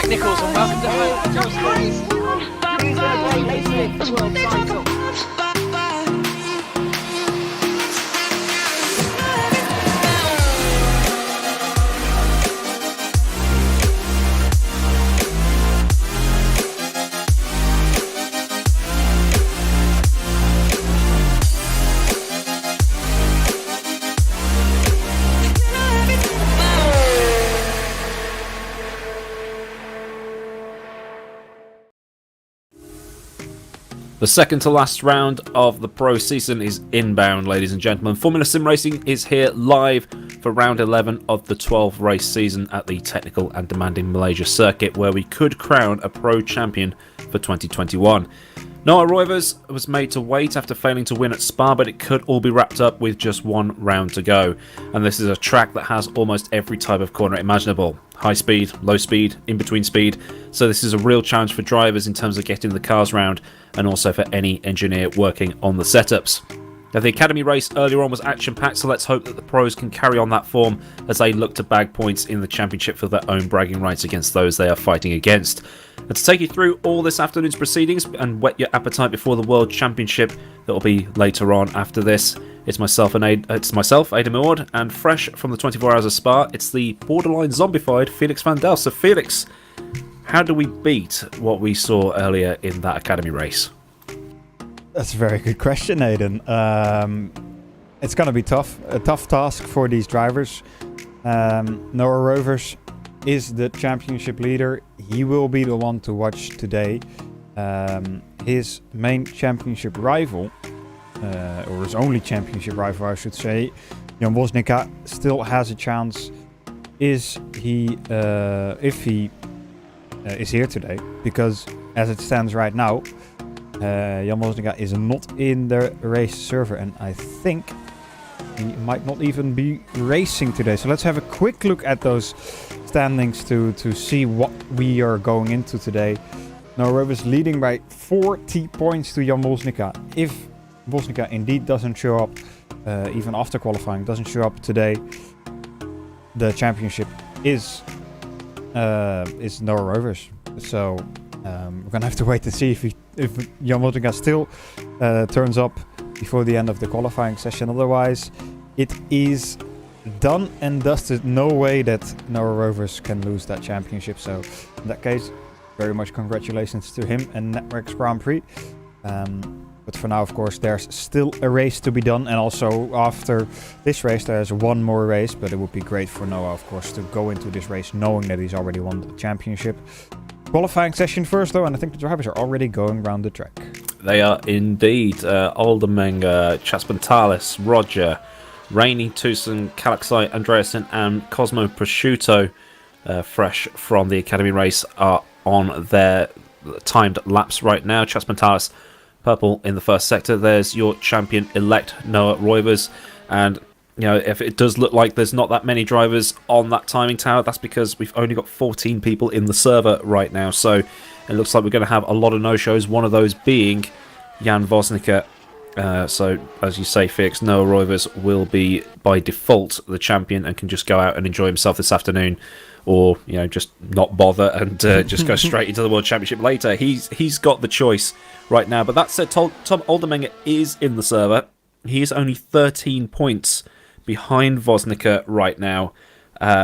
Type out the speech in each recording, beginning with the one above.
technicals and welcome to home. The second to last round of the pro season is inbound, ladies and gentlemen. Formula SimRacing is here live for round 11 of the 12 race season at the technical and demanding Malaysia circuit, where we could crown a pro champion for 2021. Noah Roivers was made to wait after failing to win at Spa, but it could all be wrapped up with just one round to go. And this is a track that has almost every type of corner imaginable. High speed, low speed, in-between speed. So this is a real challenge for drivers in terms of getting the cars round, and also for any engineer working on the setups. Now, the Academy race earlier on was action-packed, so let's hope that the pros can carry on that form as they look to bag points in the championship for their own bragging rights against those they are fighting against. And to take you through all this afternoon's proceedings and whet your appetite before the World Championship that will be later on after this, it's myself, Aidan Millward, and fresh from the 24 Hours of Spa, it's the borderline zombified Felix van Delft. So Felix, how do we beat what we saw earlier in that Academy race? That's a very good question, Aidan. It's going to be tough. A tough task for these drivers. Noah Roivers is the championship leader. He will be the one to watch today. His main championship rival, or his only championship rival, I should say, Jan Woznica, still has a chance. If he is here today, because as it stands right now, Jan Woznica is not in the race server, and I think he might not even be racing today. So let's have a quick look at those standings to see what we are going into today. Noah Roivers leading by 40 points to Jan Woznica. If Woznica indeed doesn't show up, even after qualifying, doesn't show up today, the championship is Noah Roivers. So we're gonna have to wait to see if Jan Woznica still turns up before the end of the qualifying session. Otherwise, it is done and dusted. No way that Noah Roivers can lose that championship. So in that case, very much congratulations to him and Networks Grand Prix. But for now, of course, there's still a race to be done. And also after this race, there's one more race. But it would be great for Noah, of course, to go into this race knowing that he's already won the championship. Qualifying session first, though, and I think the drivers are already going around the track. They are indeed. Oldermenger, Chaspentalis, Roger, Rainey, Tucson, Calaxai, Andreasen, and Cosmo Prosciutto, fresh from the Academy race, are on their timed laps right now. Chaspentalis, purple in the first sector. There's your champion-elect, Noah Roivers. And, you know, if it does look like there's not that many drivers on that timing tower, that's because we've only got 14 people in the server right now. So it looks like we're going to have a lot of no-shows, one of those being Jan Woznica. So, as you say, Felix, Noah Roivers will be, by default, the champion and can just go out and enjoy himself this afternoon. Or, you know, just not bother and just go straight into the World Championship later. He's got the choice right now. But that said, Tom Oldermenger is in the server. He is only 13 points behind Woznica right now.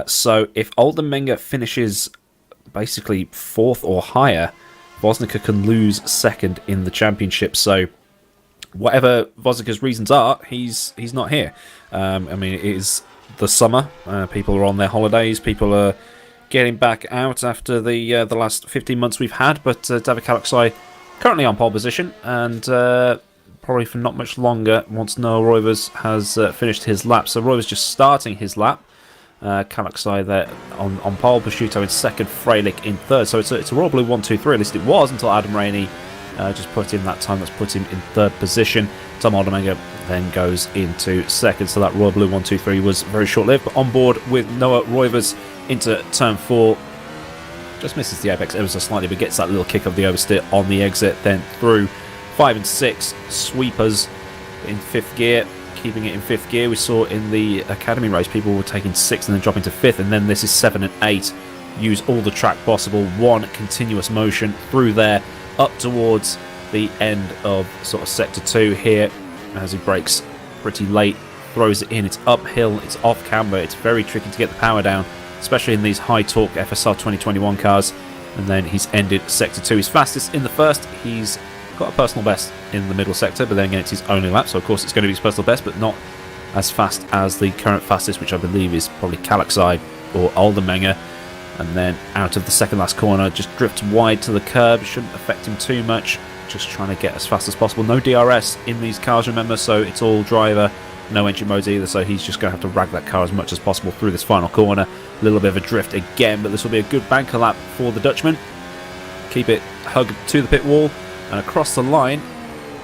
So if Oldermenger finishes basically 4th or higher, Woznica can lose 2nd in the championship. So whatever Woznica's reasons are, he's not here. I mean, it is the summer. People are on their holidays. People are getting back out after the last 15 months we've had. But David Calaxai currently on pole position, and probably for not much longer once Noah Roivers has finished his lap. So Roivers just starting his lap. Calaxai there on pole, Prosciutto in 2nd, Frelick in 3rd. So it's a Royal Blue 1-2-3, at least it was, until Adam Rainey just put in that time. That's put him in 3rd position. Tom Oldermenger then goes into 2nd. So that Royal Blue 1-2-3 was very short-lived. But on board with Noah Roivers into turn 4. Just misses the apex ever so slightly, but gets that little kick of the oversteer on the exit. Then through 5 and 6 sweepers in 5th gear, keeping it in 5th gear. We saw in the Academy race people were taking 6th and then dropping to 5th, and then this is 7 and 8 use all the track possible. One continuous motion through there, up towards the end of sort of sector 2 here, as he brakes pretty late, throws it in. It's uphill, it's off camber, it's very tricky to get the power down, especially in these high torque FSR 2021 cars. And then he's ended sector 2. He's fastest in the first. He's got a personal best in the middle sector, but then again it's his only lap, so of course it's going to be his personal best, but not as fast as the current fastest, which I believe is probably Kalaxai or Aldermenger. And then out of the second last corner, just drifts wide to the curb. Shouldn't affect him too much, just trying to get as fast as possible. No DRS in these cars, remember, so it's all driver, no entry modes either, so he's just going to have to rag that car as much as possible through this final corner. A little bit of a drift again, but this will be a good banker lap for the Dutchman. Keep it hugged to the pit wall and across the line,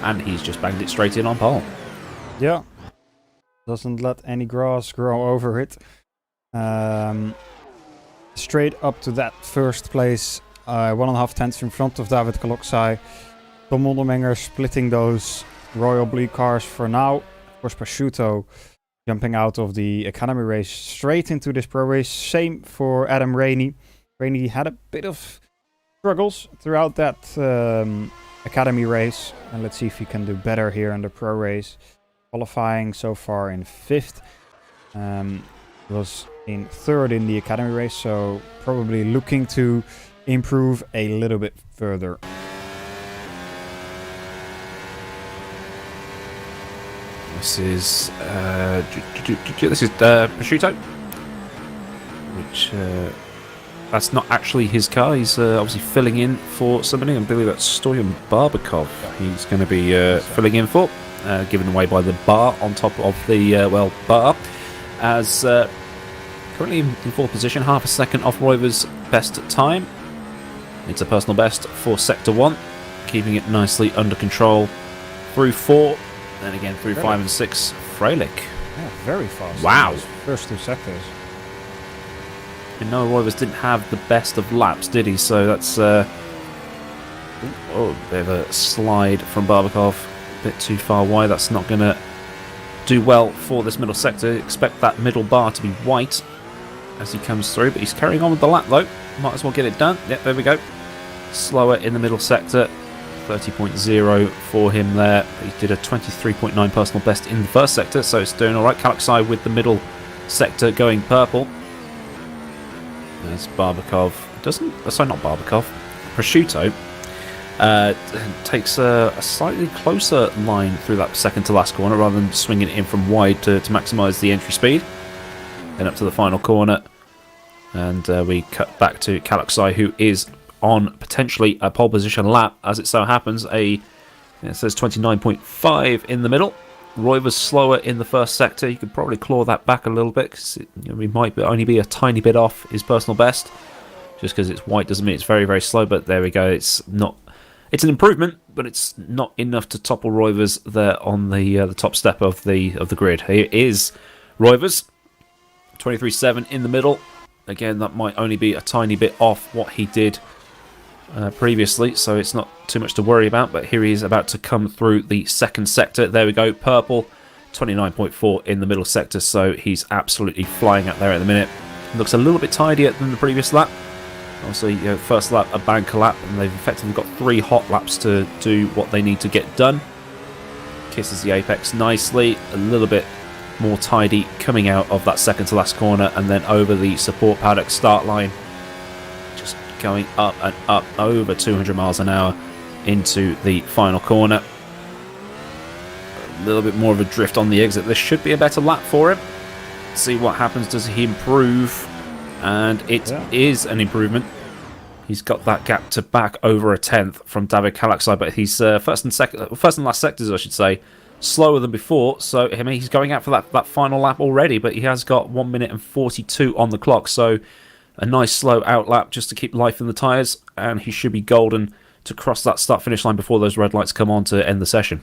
and he's just banged it straight in on pole. Yeah, doesn't let any grass grow over it. Straight up to that first place, 1.5 tenths in front of David Kaloksai. Tom Aldermenger splitting those Royal Blue cars for now. Of course, Prosciutto jumping out of the Academy race straight into this pro race. Same for Adam Rainey. Rainey had a bit of struggles throughout that Academy race. And let's see if he can do better here in the pro race. Qualifying so far in 5th. Was in 3rd in the Academy race, so probably looking to improve a little bit further. This is Prosciutto, which that's not actually his car. He's obviously filling in for somebody. I believe that's Stoyan Barbakov. He's going to be filling in for, given away by the bar on top of the bar, as currently in 4th position, half a second off Royver's best time. It's a personal best for sector 1, keeping it nicely under control through 4. Then again through 5 and 6, Frelick. Yeah, very fast. Wow. First 2 sectors. And no, Roivers didn't have the best of laps, did he? So that's a bit of a slide from Barbakov. A bit too far wide. That's not going to do well for this middle sector. Expect that middle bar to be white as he comes through. But he's carrying on with the lap, though. Might as well get it done. Yep, there we go. Slower in the middle sector. 30.0 for him there. He did a 23.9 personal best in the first sector, so it's doing alright. Kalaksai with the middle sector going purple. There's Barbakov. Not Barbakov. Prosciutto takes a slightly closer line through that second to last corner rather than swinging it in from wide to maximise the entry speed. Then up to the final corner, and we cut back to Kalaksai, who is on potentially a pole position lap, as it so happens. It says 29.5 in the middle. Roy was slower in the first sector. You could probably claw that back a little bit, because we might only be a tiny bit off his personal best. Just because it's white doesn't mean it's very, very slow, but there we go. It's not. It's an improvement, but it's not enough to topple Roivers there on the top step of the grid. Here is Roivers, 23.7 in the middle. Again, that might only be a tiny bit off what he did previously, so it's not too much to worry about. But here he is about to come through the second sector. There we go, purple, 29.4 in the middle sector, so he's absolutely flying out there at the minute. Looks a little bit tidier than the previous lap. Obviously, first lap a banker lap, and they've effectively got 3 hot laps to do what they need to get done. Kisses the apex nicely, a little bit more tidy coming out of that second to last corner, and then over the support paddock start line, just going up and up over 200 miles an hour into the final corner. A little bit more of a drift on the exit. This should be a better lap for him. See what happens. Does he improve? And it is an improvement. He's got that gap to back over a tenth from David Kalaksai, but he's first and last sectors, I should say, slower than before. So he's going out for that final lap already, but he has got 1 minute and 42 on the clock. So a nice slow out lap just to keep life in the tyres, and he should be golden to cross that start-finish line before those red lights come on to end the session.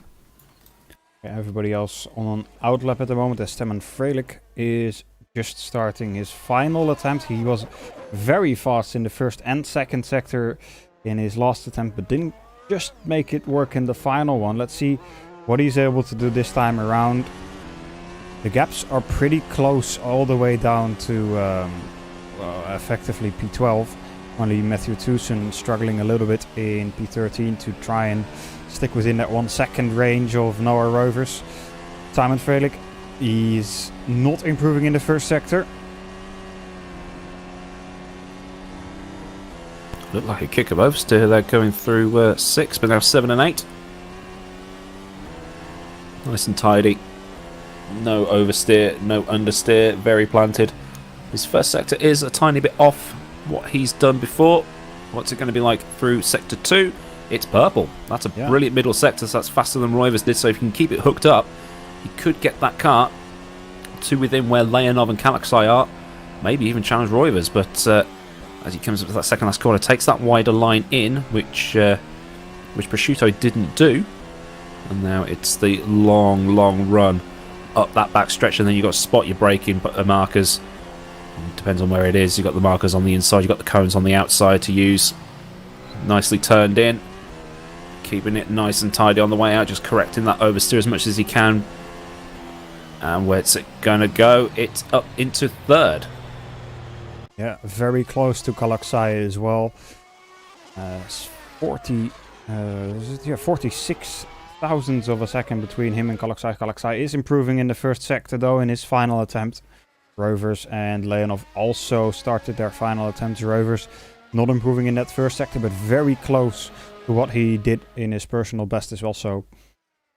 Everybody else on an out lap at the moment, as Steman Frelick is just starting his final attempt. He was very fast in the first and second sector in his last attempt, but didn't just make it work in the final one. Let's see what he's able to do this time around. The gaps are pretty close all the way down to effectively P12. Only Matthew Tewson struggling a little bit in P13 to try and stick within that 1 second range of Noah Rovers. Simon Felix is not improving in the first sector. Looked like a kick of oversteer there going through 6, but now 7 and 8. Nice and tidy. No oversteer, no understeer, very planted. His first sector is a tiny bit off what he's done before. What's it going to be like through sector 2? It's purple. That's a brilliant middle sector, so that's faster than Rovers did. So if you can keep it hooked up, he could get that car to within where Leonov and Kalaksai are. Maybe even challenge Rovers, but as he comes up to that second last corner, takes that wider line in, which Prosciutto didn't do. And now it's the long run up that back stretch, and then you've got to spot your braking markers. Depends on where it is. You've got the markers on the inside, you've got the cones on the outside to use. Nicely turned in. Keeping it nice and tidy on the way out, just correcting that oversteer as much as he can. And where's it going to go? It's up into third. Yeah, very close to Kalaksai as well. 46 thousandths of a second between him and Kalaksai. Kalaksai is improving in the first sector though in his final attempt. Rovers and Leonov also started their final attempts. Rovers not improving in that first sector, but very close to what he did in his personal best as well. So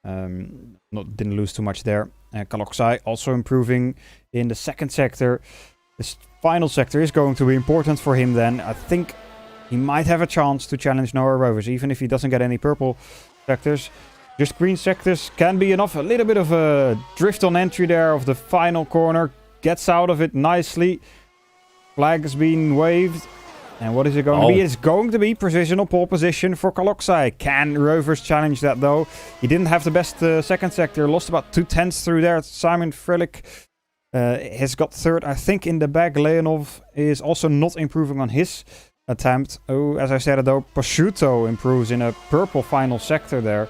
didn't lose too much there. Kalaksai also improving in the second sector. This final sector is going to be important for him then. I think he might have a chance to challenge Noah Rovers, even if he doesn't get any purple sectors. Just green sectors can be enough. A little bit of a drift on entry there of the final corner. Gets out of it nicely. Flag has been waved. And what is it going to be? It's going to be provisional pole position for Kalaksai. Can Rovers challenge that though? He didn't have the best second sector. Lost about 2/10 through there. Simon Felix has got third, I think, in the bag. Leonov is also not improving on his attempt. Oh, as I said though, Prosciutto improves in a purple final sector there.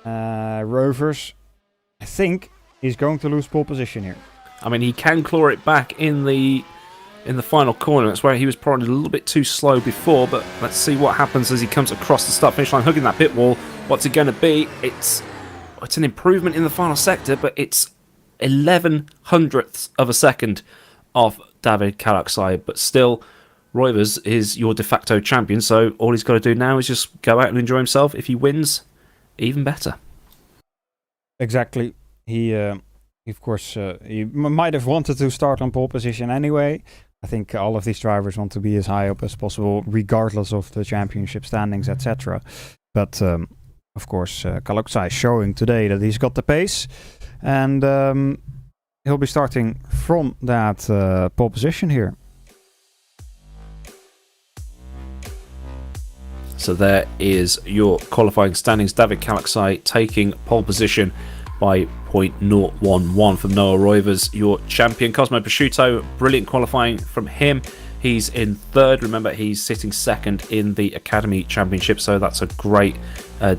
Rovers, I think, is going to lose pole position here. I mean, he can claw it back in the final corner. That's where he was probably a little bit too slow before, but let's see what happens as he comes across the start-finish line, hugging that pit wall. What's it going to be? It's an improvement in the final sector, but it's 11 hundredths of a second off David Kalaksai, but still, Rovers is your de facto champion, so all he's got to do now is just go out and enjoy himself. If he wins, even better. Exactly. He might have wanted to start on pole position anyway. I think all of these drivers want to be as high up as possible, regardless of the championship standings, etc. But, of course, Kalaksai showing today that he's got the pace. And he'll be starting from that pole position here. So there is your qualifying standings. David Kalaksai taking pole position by 0.011 from Noah Rovers, your champion. Cosmo Prosciutto, brilliant qualifying from him. He's in third. Remember, he's sitting second in the Academy Championship, so that's a great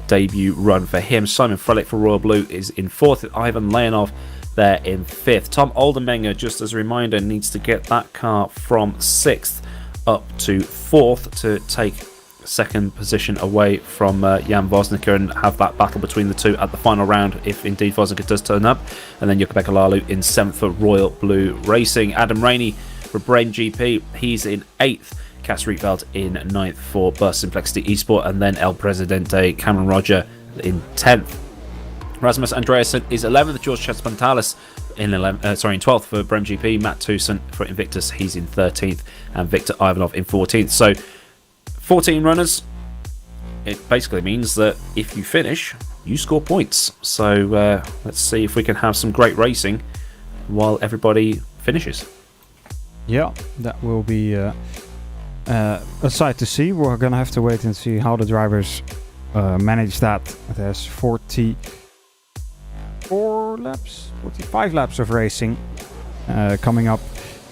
debut run for him. Simon Felix for Royal Blue is in fourth. Ivan Leonov there in fifth. Tom Oldenmenger, just as a reminder, needs to get that car from sixth up to fourth to take second position away from Jan Vosnica and have that battle between the two at the final round if indeed Vosnica does turn up. And then Jukka Lalu in 7th for Royal Blue Racing. Adam Rainey for Brain GP, he's in 8th. Cass Rietveld in 9th for Burst Simplicity Esport, and then El Presidente Cameron Roger in 10th. Rasmus Andreasen is 11th. George Chespantalis in 12th for Brem GP. Matt Tewson for Invictus, he's in 13th, and Victor Ivanov in 14th. So 14 runners. It basically means that if you finish, you score points. So let's see if we can have some great racing while everybody finishes. Yeah, that will be a sight to see. We're going to have to wait and see how the drivers manage that. There's 45 laps of racing coming up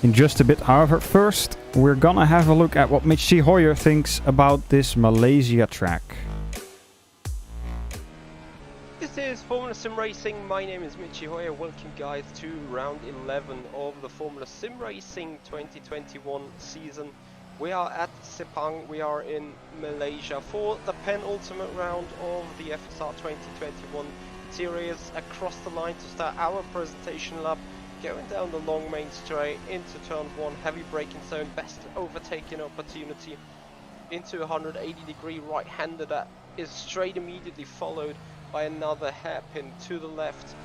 in just a bit. However, first we're gonna have a look at what Mitch C. Hoyer thinks about this Malaysia track. Is This is Formula Sim Racing. My name is Mitchie Hoyer. Welcome guys to round 11 of the Formula Sim Racing 2021 season. We are at Sepang. We are in Malaysia for the penultimate round of the FSR 2021 series. Across the line to start our presentation lap, going down the long main straight into turn 1, heavy braking zone, best overtaking opportunity into a 180-degree right-hander that is straight immediately followed by another hairpin to the left,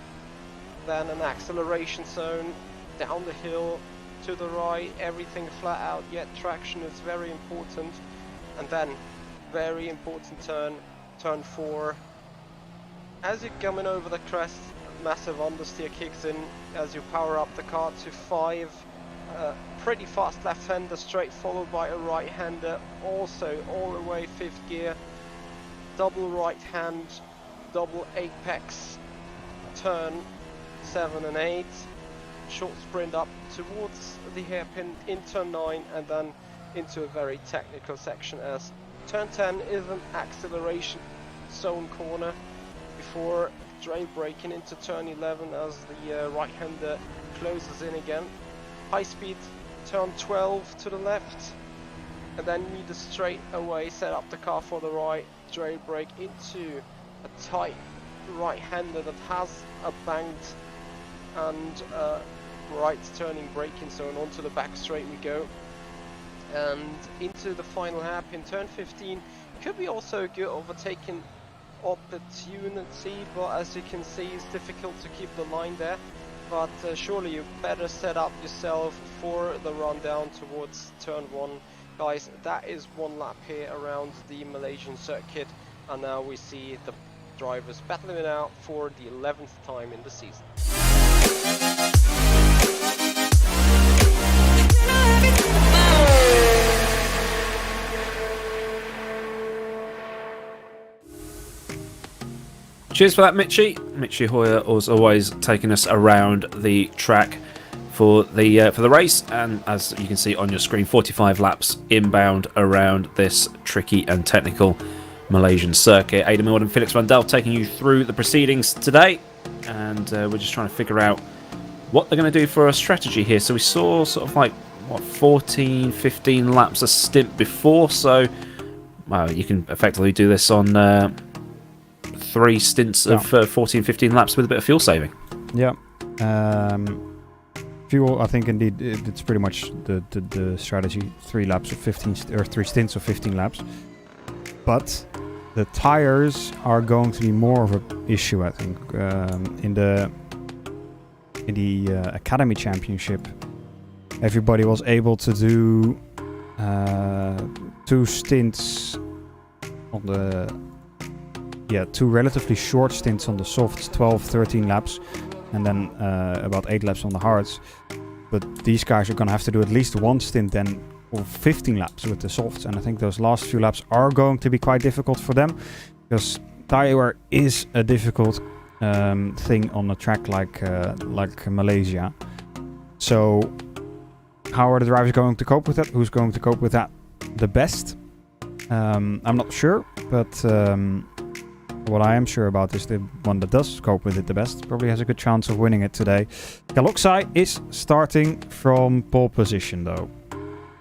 then an acceleration zone down the hill to the right, everything flat out, yet traction is very important, and then very important turn 4. As you're coming over the crest, massive understeer kicks in as you power up the car to 5. Pretty fast left-hander straight followed by a right-hander, also all the way 5th gear, double right hand, double apex, turn 7 and 8, short sprint up towards the hairpin in turn 9 and then into a very technical section as turn 10 is an acceleration zone corner before drain braking into turn 11 as the right-hander closes in again. High speed turn 12 to the left, and then you need to straight away set up the car for the right, drain brake into a tight right-hander that has a banked and right turning braking zone. Onto the back straight we go, and into the final hairpin turn 15. Could be also a good overtaking opportunity, but as you can see it's difficult to keep the line there. But surely you better set up yourself for the run down towards turn 1. Guys, that is one lap here around the Malaysian circuit, and now we see the drivers battling it out for the 11th time in the season. Cheers for that, Mitchie. Mitchie Hoyer was always taking us around the track for the race, and as you can see on your screen, 45 laps inbound around this tricky and technical Malaysian circuit. Aidan Millward and Felix from Delft taking you through the proceedings today, and we're just trying to figure out what they're going to do for a strategy here. So we saw sort of like, what, 14, 15 laps a stint before, so well, you can effectively do this on 3 stints of 14, 15 laps with a bit of fuel saving. Yeah. Fuel, I think indeed it's pretty much the strategy. 3 laps of 15 or 3 stints of 15 laps. But the tires are going to be more of an issue, I think. In the Academy Championship, everybody was able to do 2 stints on the 2 relatively short stints on the softs, 12, 13 laps, and then about 8 laps on the hards. But these guys are going to have to do at least 1 stint then of 15 laps with the softs, and I think those last few laps are going to be quite difficult for them, because tire wear is a difficult thing on a track like Malaysia. So how are the drivers going to cope with that? Who's going to cope with that the best? I'm not sure, but what I am sure about is the one that does cope with it the best probably has a good chance of winning it today. Galoxai is starting from pole position though.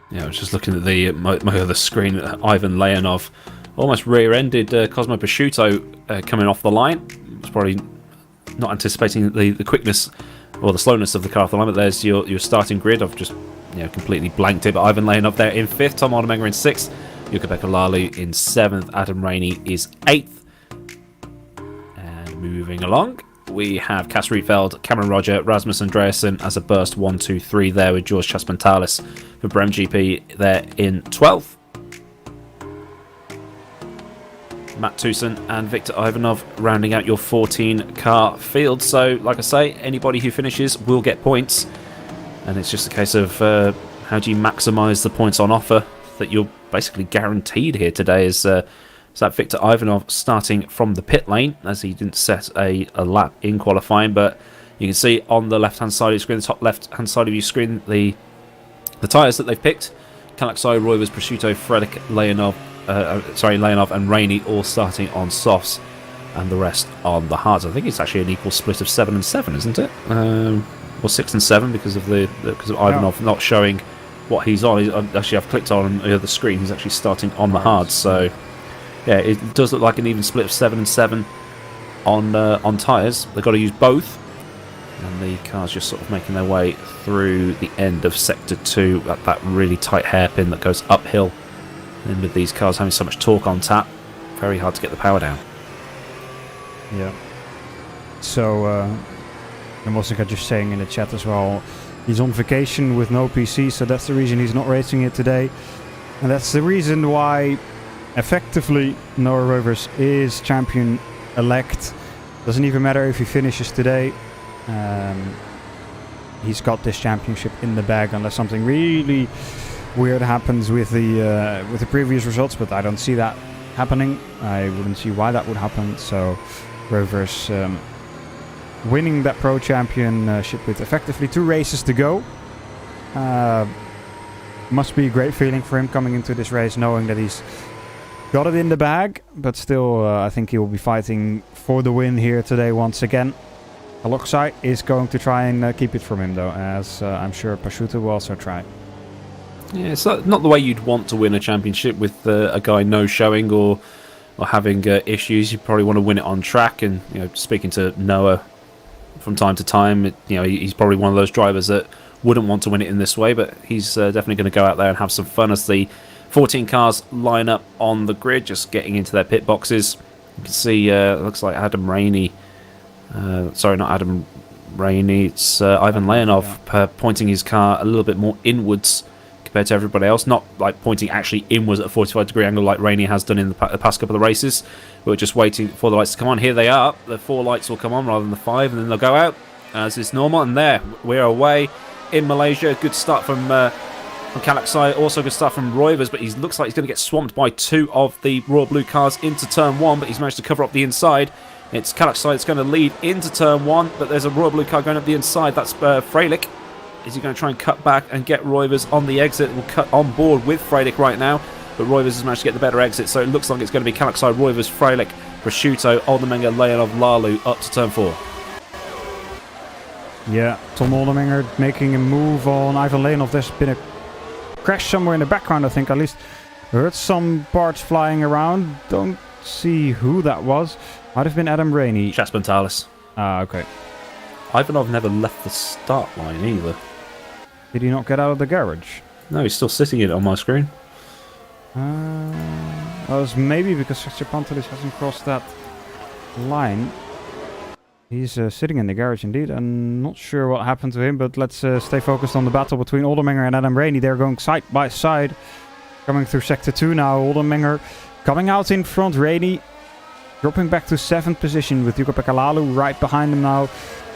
Yeah, I was just looking at my other screen. Ivan Leonov almost rear-ended Cosmo Prosciutto coming off the line. Was probably not anticipating the quickness or the slowness of the car off the line, but there's your starting grid. I've just completely blanked it, but Ivan Leonov there in 5th, Tom Oldemanga in 6th, Jukka-Pekka Lalu in 7th, Adam Rainey is 8th. Moving along, we have Cas Rietveld, Cameron Roger, Rasmus Andreasen as a burst 1, 2, 3 there, with George Chaspantalis for Brem GP there in 12th. Matt Tucson and Victor Ivanov rounding out your 14 car field. So like I say, anybody who finishes will get points, and it's just a case of how do you maximise the points on offer that you're basically guaranteed here today. Is that Victor Ivanov starting from the pit lane, as he didn't set a lap in qualifying, but you can see on the left hand side of your screen, the top left hand side of your screen, the tyres that they've picked. Galaxy, Roivers, Prosciutto, Fredrik, Leonov and Rainey all starting on softs. and the rest on the hards. I think it's actually an equal split of 7 and 7, isn't it? Or 6 and 7 because of Ivanov not showing what he's on. Actually, I've clicked on the other screen. He's actually starting on the hards. So yeah, it does look like an even split of 7 and 7 on tyres. They've got to use both, and the cars just sort of making their way through the end of sector 2 at that really tight hairpin that goes uphill. And with these cars having so much torque on tap, very hard to get the power down. Yeah. So, Mosika just saying in the chat as well, he's on vacation with no PC, so that's the reason he's not racing it today. And that's the reason why, effectively, Noah Rovers is champion-elect. Doesn't even matter if he finishes today. He's got this championship in the bag unless something really weird happens with the previous results, but I don't see that happening. I wouldn't see why that would happen. So Rovers winning that Pro Championship with effectively 2 races to go. Must be a great feeling for him coming into this race knowing that he's got it in the bag, but still I think he will be fighting for the win here today once again. Aloksai is going to try and keep it from him though, as I'm sure Pashuta will also try. Yeah, it's not the way you'd want to win a championship with a guy no showing or having issues. You probably want to win it on track. And speaking to Noah from time to time, he's probably one of those drivers that wouldn't want to win it in this way. But he's definitely going to go out there and have some fun as the 14 cars line up on the grid, just getting into their pit boxes. You can see it looks like Adam Rainey. Sorry, not Adam Rainey. It's Ivan Leonov pointing his car a little bit more inwards compared to everybody else, not like pointing actually inwards at a 45-degree angle like Rainey has done in the past couple of races. We're just waiting for the lights to come on. Here they are. The 4 lights will come on rather than the 5, and then they'll go out as is normal. And there, we're away in Malaysia. Good start from Kalaksai, also good start from Roivers, but he looks like he's going to get swamped by 2 of the Royal Blue cars into turn 1, but he's managed to cover up the inside. It's Kalaksai that's going to lead into turn 1, but there's a Royal Blue car going up the inside. That's Felix. Is he going to try and cut back and get Roivers on the exit? We'll cut on board with Frelick right now, but Roivers has managed to get the better exit, so it looks like it's going to be Kalaksai, Roivers, Frelick, Prosciutto, Oldermenger, Leonov, Lalu up to turn 4. Yeah, Tom Oldermenger making a move on Ivan Leonov. There's been a crash somewhere in the background, I think. At least heard some parts flying around. Don't see who that was. Might have been Adam Rainey. Chaspentalis. Ah, okay. Ivanov never left the start line either. Did he not get out of the garage? No, he's still sitting in it on my screen. That was maybe because Chaspentalis hasn't crossed that line. He's sitting in the garage indeed. I'm not sure what happened to him, but let's stay focused on the battle between Oldermenger and Adam Rainey. They're going side by side. Coming through sector 2 now. Oldermenger coming out in front. Rainey dropping back to 7th position with Jukka-Pekka Lalu right behind him now.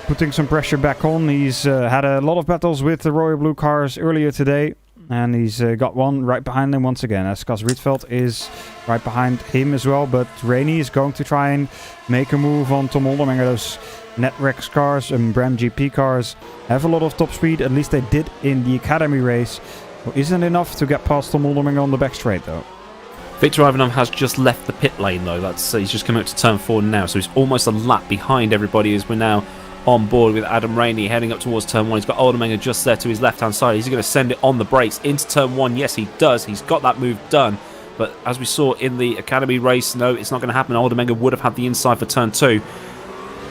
Putting some pressure back on. He's had a lot of battles with the Royal Blue cars earlier today. And he's got one right behind him once again. As Cas Rietveld is right behind him as well. But Rainey is going to try and make a move on Tom Oldermenger. Those Netrex cars and Bram GP cars have a lot of top speed. At least they did in the Academy race. Well, isn't enough to get past Tom Oldermenger on the back straight though. Victor Ivanov has just left the pit lane though. He's just coming up to turn 4 now. So he's almost a lap behind everybody as we're now on board with Adam Rainey heading up towards turn 1. He's got Oldermenger just there to his left hand side. He's going to send it on the brakes into turn 1. Yes, he does. He's got that move done. But as we saw in the Academy race, no, it's not going to happen. Oldermenger would have had the inside for turn 2.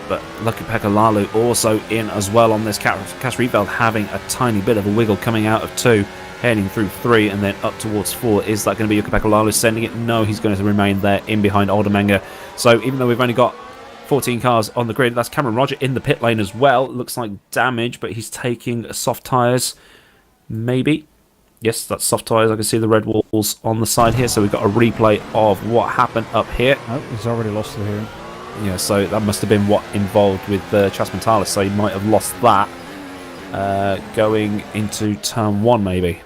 But Jukka-Pekka Lalu also in as well on this. Cas Rietveld having a tiny bit of a wiggle coming out of 2, heading through 3 and then up towards 4. Is that going to be Jukka-Pekka Lalu sending it? No, he's going to remain there in behind Oldermenger. So even though we've only got 14 cars on the grid. That's Cameron Roger in the pit lane as well. It looks like damage, but he's taking soft tyres. Maybe. Yes, that's soft tyres. I can see the red walls on the side here. So we've got a replay of what happened up here. Oh, he's already lost it here. Yeah, so that must have been what involved with Chaspentalis. So he might have lost that going into turn 1, maybe.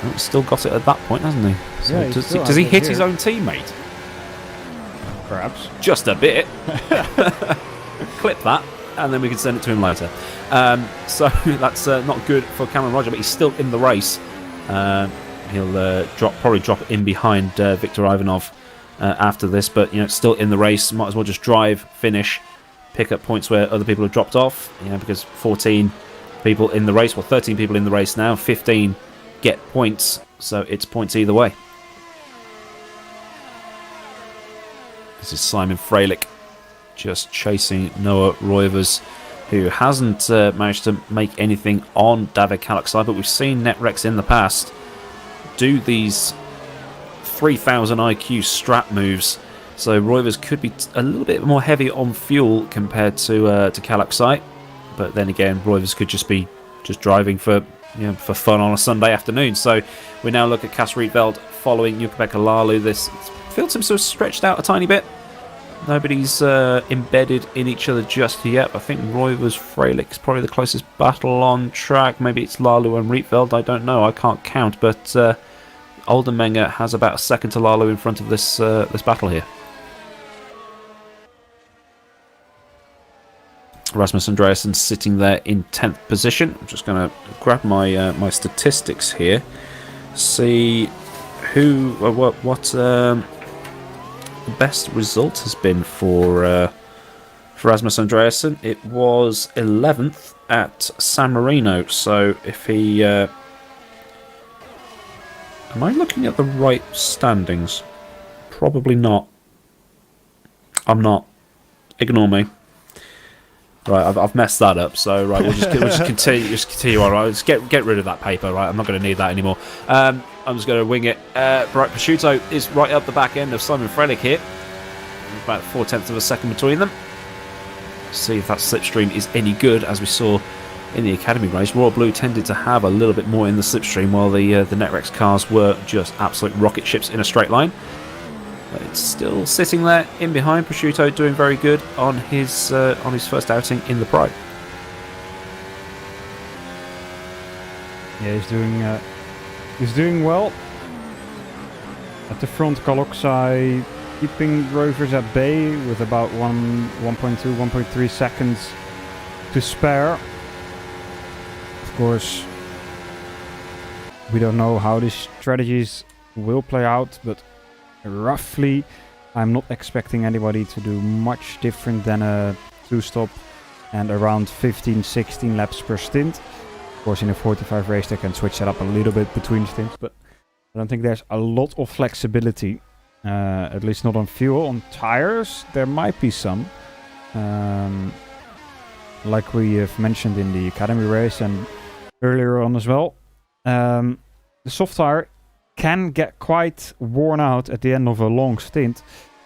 Oh, he's still got it at that point, hasn't he? So yeah, does he hit his own teammate? Perhaps. Just a bit. Clip that, and then we can send it to him later. So that's not good for Cameron Roger, but he's still in the race. He'll probably drop in behind Victor Ivanov after this, but still in the race. Might as well just drive, finish, pick up points where other people have dropped off. Because 14 people in the race, well, 13 people in the race now, 15 get points, so it's points either way. This is Simon Frelick just chasing Noah Roivers, who hasn't managed to make anything on David Kalakzai, but we've seen Netrex in the past do these 3000 IQ strat moves, so Roivers could be a little bit more heavy on fuel compared to Kalakzai, but then again, Roivers could just be driving for fun on a Sunday afternoon. So we now look at Cas Rietveld following Jukka-Pekka Lalu. This field seems to have stretched out a tiny bit. Nobody's embedded in each other just yet. I think Roivers Frelick is probably the closest battle on track. Maybe it's Lalu and Rietveld. I don't know. I can't count. But Oldenmenger has about a second to Lalu in front of this battle here. Rasmus Andreasen sitting there in 10th position. I'm just going to grab my my statistics here. See who what the best result has been for Rasmus Andreasen. It was 11th at San Marino. So if he am I looking at the right standings? Probably not. I'm not. Ignore me. Right, I've messed that up. So right, we'll just continue on. Right, just get rid of that paper. Right, I'm not going to need that anymore. I'm just going to wing it. Bright Prosciutto is right up the back end of Simon Frelick here. About 0.4 of a second between them. See if that slipstream is any good, as we saw in the Academy race. Royal Blue tended to have a little bit more in the slipstream, while the Netrex cars were just absolute rocket ships in a straight line. But it's still sitting there in behind. Prosciutto doing very good on his first outing in the Pro. Yeah, he's doing well. At the front, Kalakzai keeping Roivers at bay with about 1.3 seconds to spare. Of course, we don't know how these strategies will play out, but roughly, I'm not expecting anybody to do much different than a 2-stop and around 15-16 laps per stint. Of course, in a 45 race, they can switch that up a little bit between stints, but I don't think there's a lot of flexibility, at least not on fuel. On tires, there might be some, like we have mentioned in the Academy race and earlier on as well. The soft tire can get quite worn out at the end of a long stint.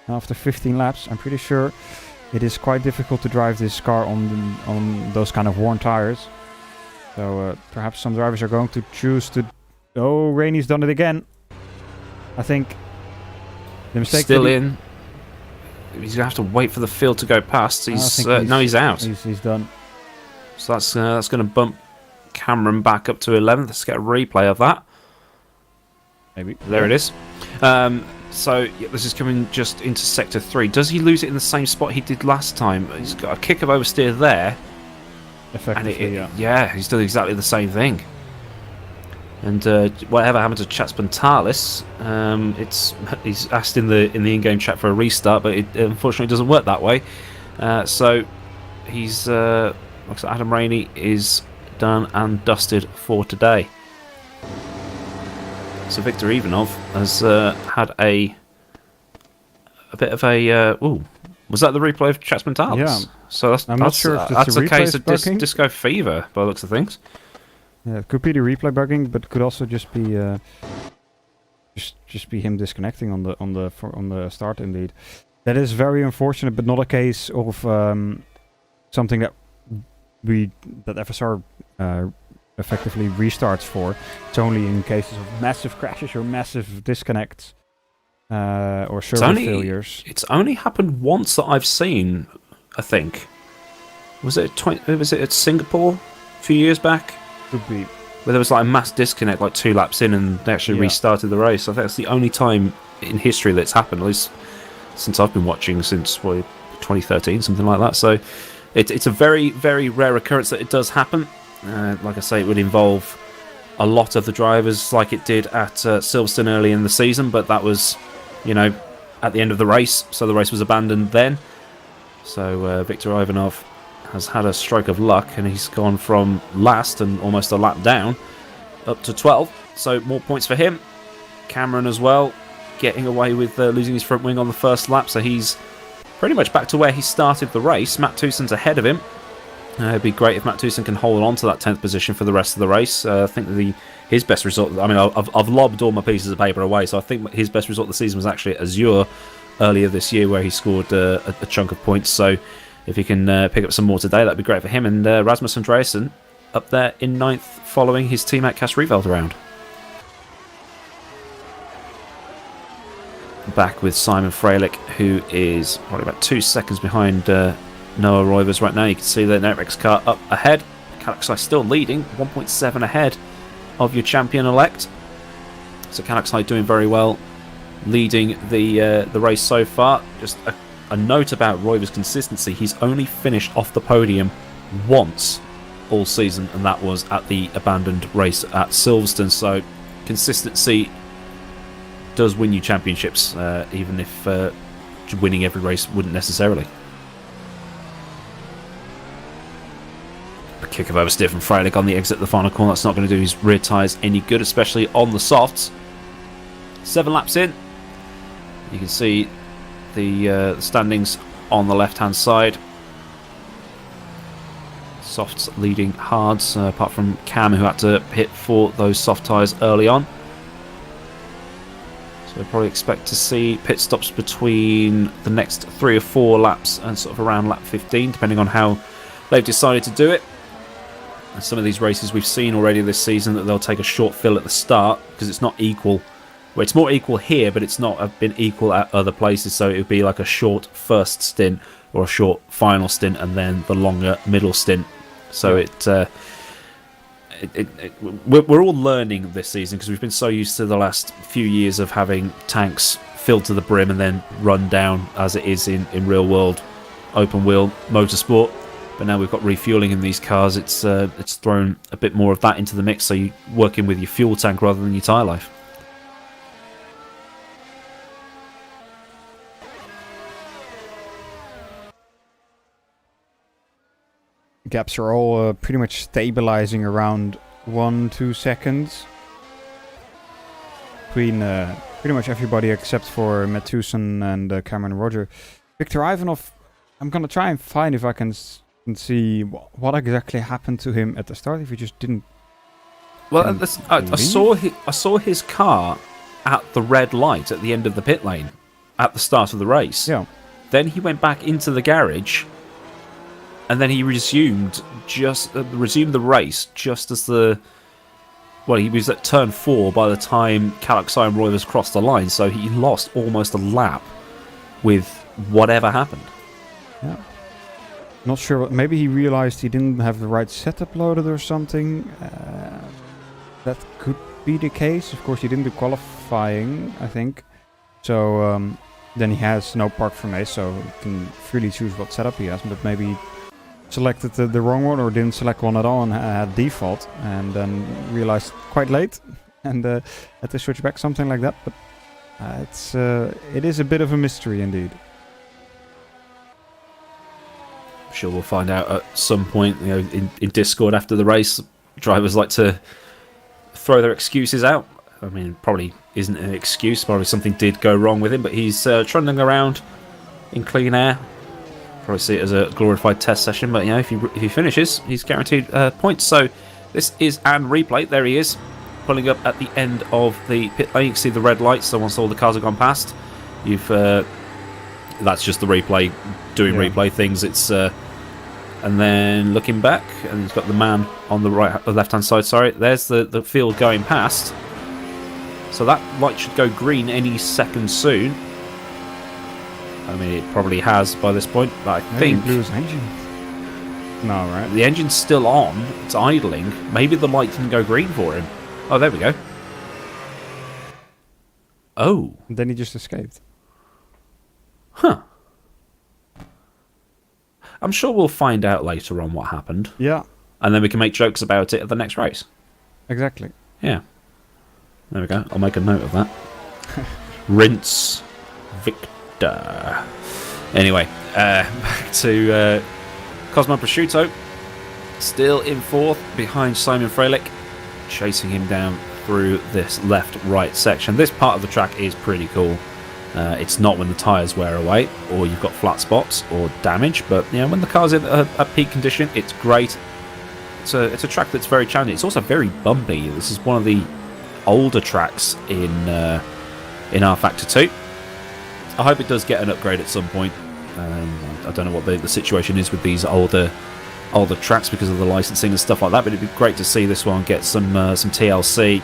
After 15 laps, I'm pretty sure it is quite difficult to drive this car on those kind of worn tires. So perhaps some drivers are going to choose to... Oh, Rainey's done it again. I think the mistake... Still in. He's going to have to wait for the field to go past. No, he's out. He's done. So that's going to bump Cameron back up to 11th. Let's get a replay of that. Maybe. There it is. So yeah, this is coming just into Sector 3. Does he lose it in the same spot he did last time? He's got a kick of oversteer there. Effectively, yeah, he's doing exactly the same thing. And whatever happened to Chatspantalis, he's asked in the in-game chat for a restart, but it unfortunately doesn't work that way. So he's looks like Adam Rainey is done and dusted for today. So Victor Ivanov has had a bit of a... was that the replay of Chatspantalis? Yeah. So I'm not sure if that's a case of bugging. disco fever by the looks of things. Yeah, it could be the replay bugging, but it could also just be just be him disconnecting on the start. Indeed, that is very unfortunate, but not a case of something that FSR effectively restarts for. It's only in cases of massive crashes or massive disconnects or server failures. It's only happened once that I've seen, I think. Was it at Singapore a few years back? Could be. Where there was like a mass disconnect like 2 laps in and they actually restarted the race. I think that's the only time in history that's happened, at least since I've been watching since 2013, something like that. So it's a very, very rare occurrence that it does happen. Like I say, it would involve a lot of the drivers like it did at Silverstone early in the season, but that was, at the end of the race, so the race was abandoned then. So Viktor Ivanov has had a stroke of luck, and he's gone from last and almost a lap down up to 12. So more points for him. Cameron as well, getting away with losing his front wing on the first lap, so he's pretty much back to where he started the race. Matt Toussaint's ahead of him. It'd be great if Matt Toussaint can hold on to that 10th position for the rest of the race. I think his best result, I mean, I've lobbed all my pieces of paper away, so I think his best result of the season was actually at Azure earlier this year, where he scored a chunk of points. So if he can pick up some more today, that'd be great for him. And Rasmus Andreasen up there in 9th, following his teammate Cas Rieveld around. Back with Simon Frelick, who is probably about 2 seconds behind Noah Roivers right now. You can see the Netrex car up ahead. Kallaxai still leading, 1.7 ahead of your champion-elect. So Kallaxai doing very well, leading the race so far. Just a note about Roivers' consistency. He's only finished off the podium once all season, and that was at the abandoned race at Silverstone. So consistency does win you championships, even if winning every race wouldn't necessarily. A kick of oversteer from Freilich on the exit of the final corner. That's not going to do his rear tyres any good, especially on the softs. 7 laps in, you can see the standings on the left hand side. Softs leading hards, apart from Cam, who had to hit for those soft tyres early on. So we'll probably expect to see pit stops between the next 3 or 4 laps and sort of around lap 15, depending on how they've decided to do it. And some of these races we've seen already this season that they'll take a short fill at the start, because it's not equal. Well, it's more equal here, but it's not been equal at other places, so it would be like a short first stint or a short final stint and then the longer middle stint. So we're all learning this season, because we've been so used to the last few years of having tanks filled to the brim and then run down as it is in real world open wheel motorsport. But now we've got refueling in these cars. It's thrown a bit more of that into the mix, so you're working with your fuel tank rather than your tyre life. Gaps are all pretty much stabilizing around 1-2 seconds between pretty much everybody except for Mathusen and Cameron Roger. Viktor Ivanov, I'm gonna try and find if I can see what exactly happened to him at the start. If he just didn't. Well, I saw his car at the red light at the end of the pit lane at the start of the race. Yeah. Then he went back into the garage. And then he resumed the race just as he was at turn 4 by the time Kallaxai and Roivers crossed the line, so he lost almost a lap with whatever happened. Yeah. Not sure, maybe he realized he didn't have the right setup loaded or something. That could be the case. Of course, he didn't do qualifying, I think. So then he has no park from A, so he can freely choose what setup he has, but maybe selected the wrong one or didn't select one at all and had default, and then realized quite late and had to switch back, something like that. But it is a bit of a mystery indeed. I'm sure we'll find out at some point. You know, in Discord after the race, drivers like to throw their excuses out. I mean, probably isn't an excuse. Probably something did go wrong with him, but he's trundling around in clean air. Probably see it as a glorified test session, but you know, if he finishes, he's guaranteed points. So this is an replay. There he is, pulling up at the end of the pit lane. You can see the red lights. So once all the cars have gone past, that's just the replay doing replay things. It's and then looking back, and he's got the man on the left hand side. Sorry, there's the field going past. So that light should go green any second soon. I mean, it probably has by this point, but I think... He blew his engine. No, right? The engine's still on. It's idling. Maybe the light didn't go green for him. Oh, there we go. Oh. And then he just escaped. Huh. I'm sure we'll find out later on what happened. Yeah. And then we can make jokes about it at the next race. Exactly. Yeah. There we go. I'll make a note of that. Rinse Victor. Anyway, back to Cosmo Prosciutto. Still in 4th behind Simon Frelick, chasing him down through this left-right section. This part of the track is pretty cool. It's not when the tyres wear away or you've got flat spots or damage, but when the car's in at peak condition, it's great. It's a track that's very challenging. It's also very bumpy. This is one of the older tracks in rFactor 2. I hope it does get an upgrade at some point. I don't know what the situation is with these older tracks because of the licensing and stuff like that, but it'd be great to see this one get some TLC,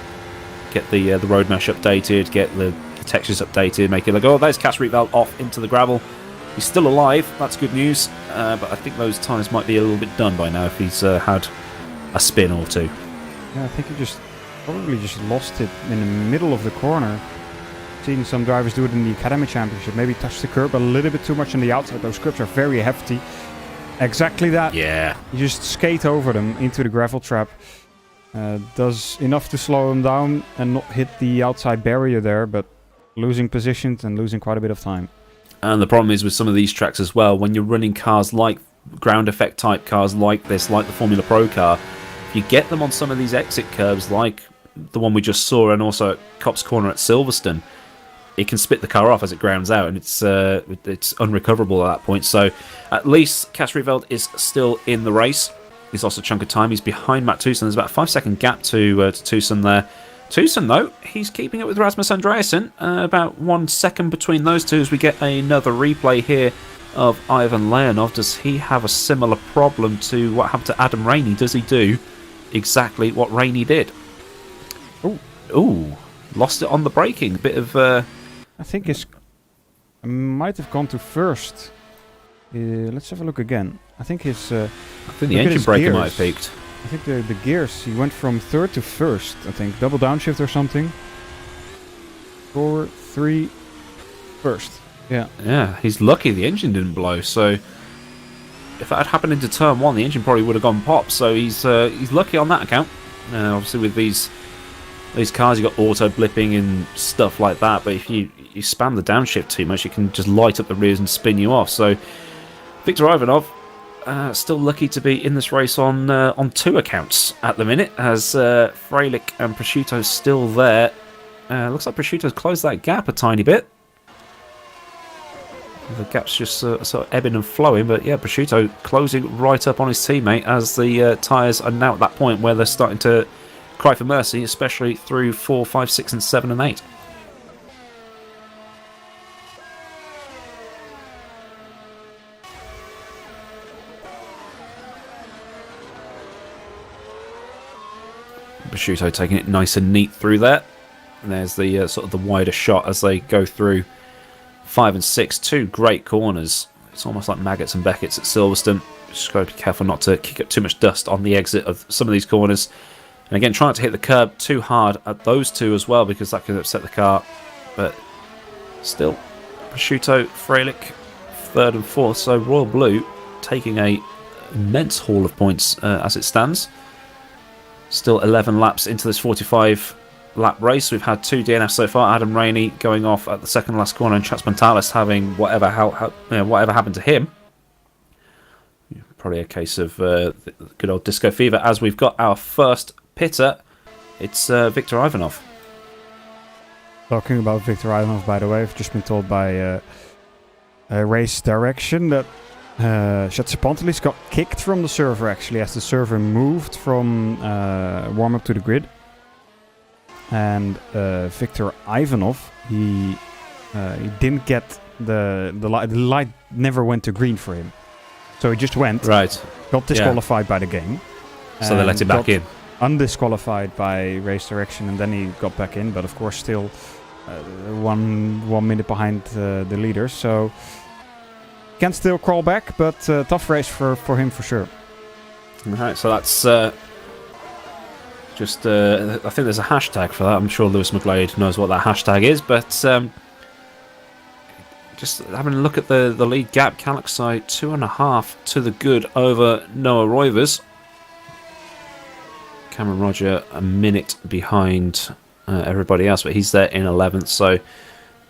get the road mesh updated, get the textures updated, make it like, oh, there's Cas Rietveld off into the gravel. He's still alive, that's good news, but I think those tyres might be a little bit done by now if he's had a spin or two. Yeah, I think he probably just lost it in the middle of the corner. Seen some drivers do it in the Academy Championship, maybe touch the curb a little bit too much on the outside. Those curbs are very hefty. Exactly that. Yeah. You just skate over them into the gravel trap. Does enough to slow him down and not hit the outside barrier there, but losing positions and losing quite a bit of time. And the problem is with some of these tracks as well, when you're running cars like ground effect type cars like this, like the Formula Pro car, if you get them on some of these exit curves like the one we just saw and also at Copse Corner at Silverstone, it can spit the car off as it grounds out, and it's unrecoverable at that point. So at least Cas Rietveld is still in the race. He's lost a chunk of time. He's behind Matt Tucson. There's about a 5-second gap to Tucson there. Tucson, though, he's keeping it with Rasmus Andreasen. About 1 second between those two as we get another replay here of Ivan Leonov. Does he have a similar problem to what happened to Adam Rainey? Does he do exactly what Rainey did? Ooh, lost it on the braking. A bit of... I think he might have gone to first. Let's have a look again. I think I think the engine braking might have peaked. I think the gears, he went from 3rd to 1st, I think. Double downshift or something. 4, 3, 1st. Yeah. Yeah, he's lucky the engine didn't blow, so if that had happened into turn 1, the engine probably would have gone pop, so he's lucky on that account. Obviously with these cars, you've got auto blipping and stuff like that, but if you spam the downshift too much, it can just light up the rears and spin you off. So Viktor Ivanov still lucky to be in this race on 2 accounts at the minute, as Frelick and Prosciutto's still there. Looks like Prosciutto's closed that gap a tiny bit. The gap's just sort of ebbing and flowing, but yeah, Prosciutto closing right up on his teammate as the tyres are now at that point where they're starting to cry for mercy, especially through 4, 5, 6 and 7 and 8. Prosciutto taking it nice and neat through there. And there's the sort of the wider shot as they go through 5 and 6. 2 great corners. It's almost like Maggots and Beckett's at Silverstone. Just got to be careful not to kick up too much dust on the exit of some of these corners. And again, trying not to hit the curb too hard at those two as well, because that can upset the car. But still, Prosciutto, Frelick, 3rd and 4th. So Royal Blue taking a immense haul of points as it stands. Still 11 laps into this 45-lap race. We've had 2 DNFs so far. Adam Rainey going off at the second last corner, and Chats Montalis having whatever happened to him. Probably a case of good old disco fever. As we've got our first pitter, it's Viktor Ivanov. Talking about Viktor Ivanov, by the way, I've just been told by race direction that Shatsipantelis got kicked from the server actually as the server moved from warm-up to the grid. And Viktor Ivanov, he didn't get the light. The light never went to green for him. So he just went, got disqualified by the game. So they let him back in. Undisqualified by race direction, and then he got back in, but of course still 1 minute behind the leaders. So can still crawl back, but tough race for him for sure. Right, so that's just I think there's a hashtag for that. I'm sure Lewis McGlade knows what that hashtag is, but just having a look at the lead gap, Calaxai 2.5 to the good over Noah Roivers. Cameron Roger a minute behind everybody else, but he's there in 11th, so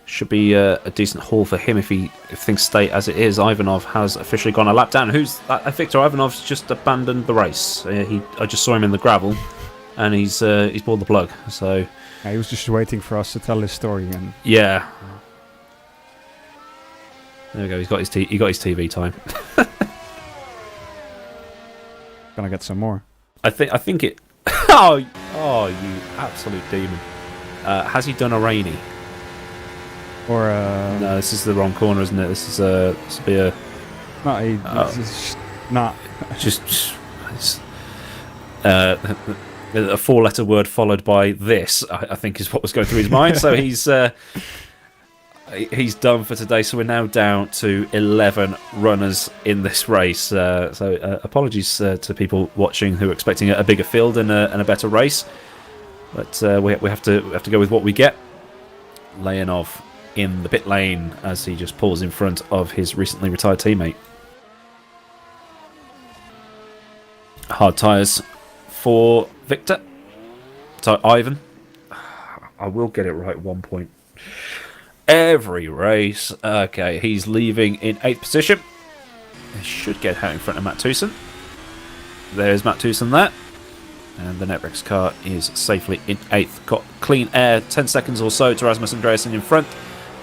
should be a decent haul for him if things stay as it is. Ivanov has officially gone a lap down. Who's Victor Ivanov's just abandoned the race. I just saw him in the gravel, and he's pulled the plug. So yeah, he was just waiting for us to tell his story. And yeah, there we go. He got his TV time. Gonna get some more. I think it. Oh, you absolute demon! Has he done a rainy? Or No, this is the wrong corner, isn't it? This will be a. No, it's not. Just a 4-letter word followed by this, I think, is what was going through his mind. So he's done for today. So we're now down to 11 runners in this race. So apologies to people watching who are expecting a bigger field and a better race, but we have to go with what we get. Leonov in the pit lane as he just pulls in front of his recently retired teammate. Hard tyres for Victor. So Ivan, I will get it right at one point. Every race. Okay, he's leaving in 8th position. He should get out in front of Matt Tewson. There's Matt Tewson there. And the Netrex car is safely in 8th. Got clean air, 10 seconds or so to Rasmus Andreasen in front.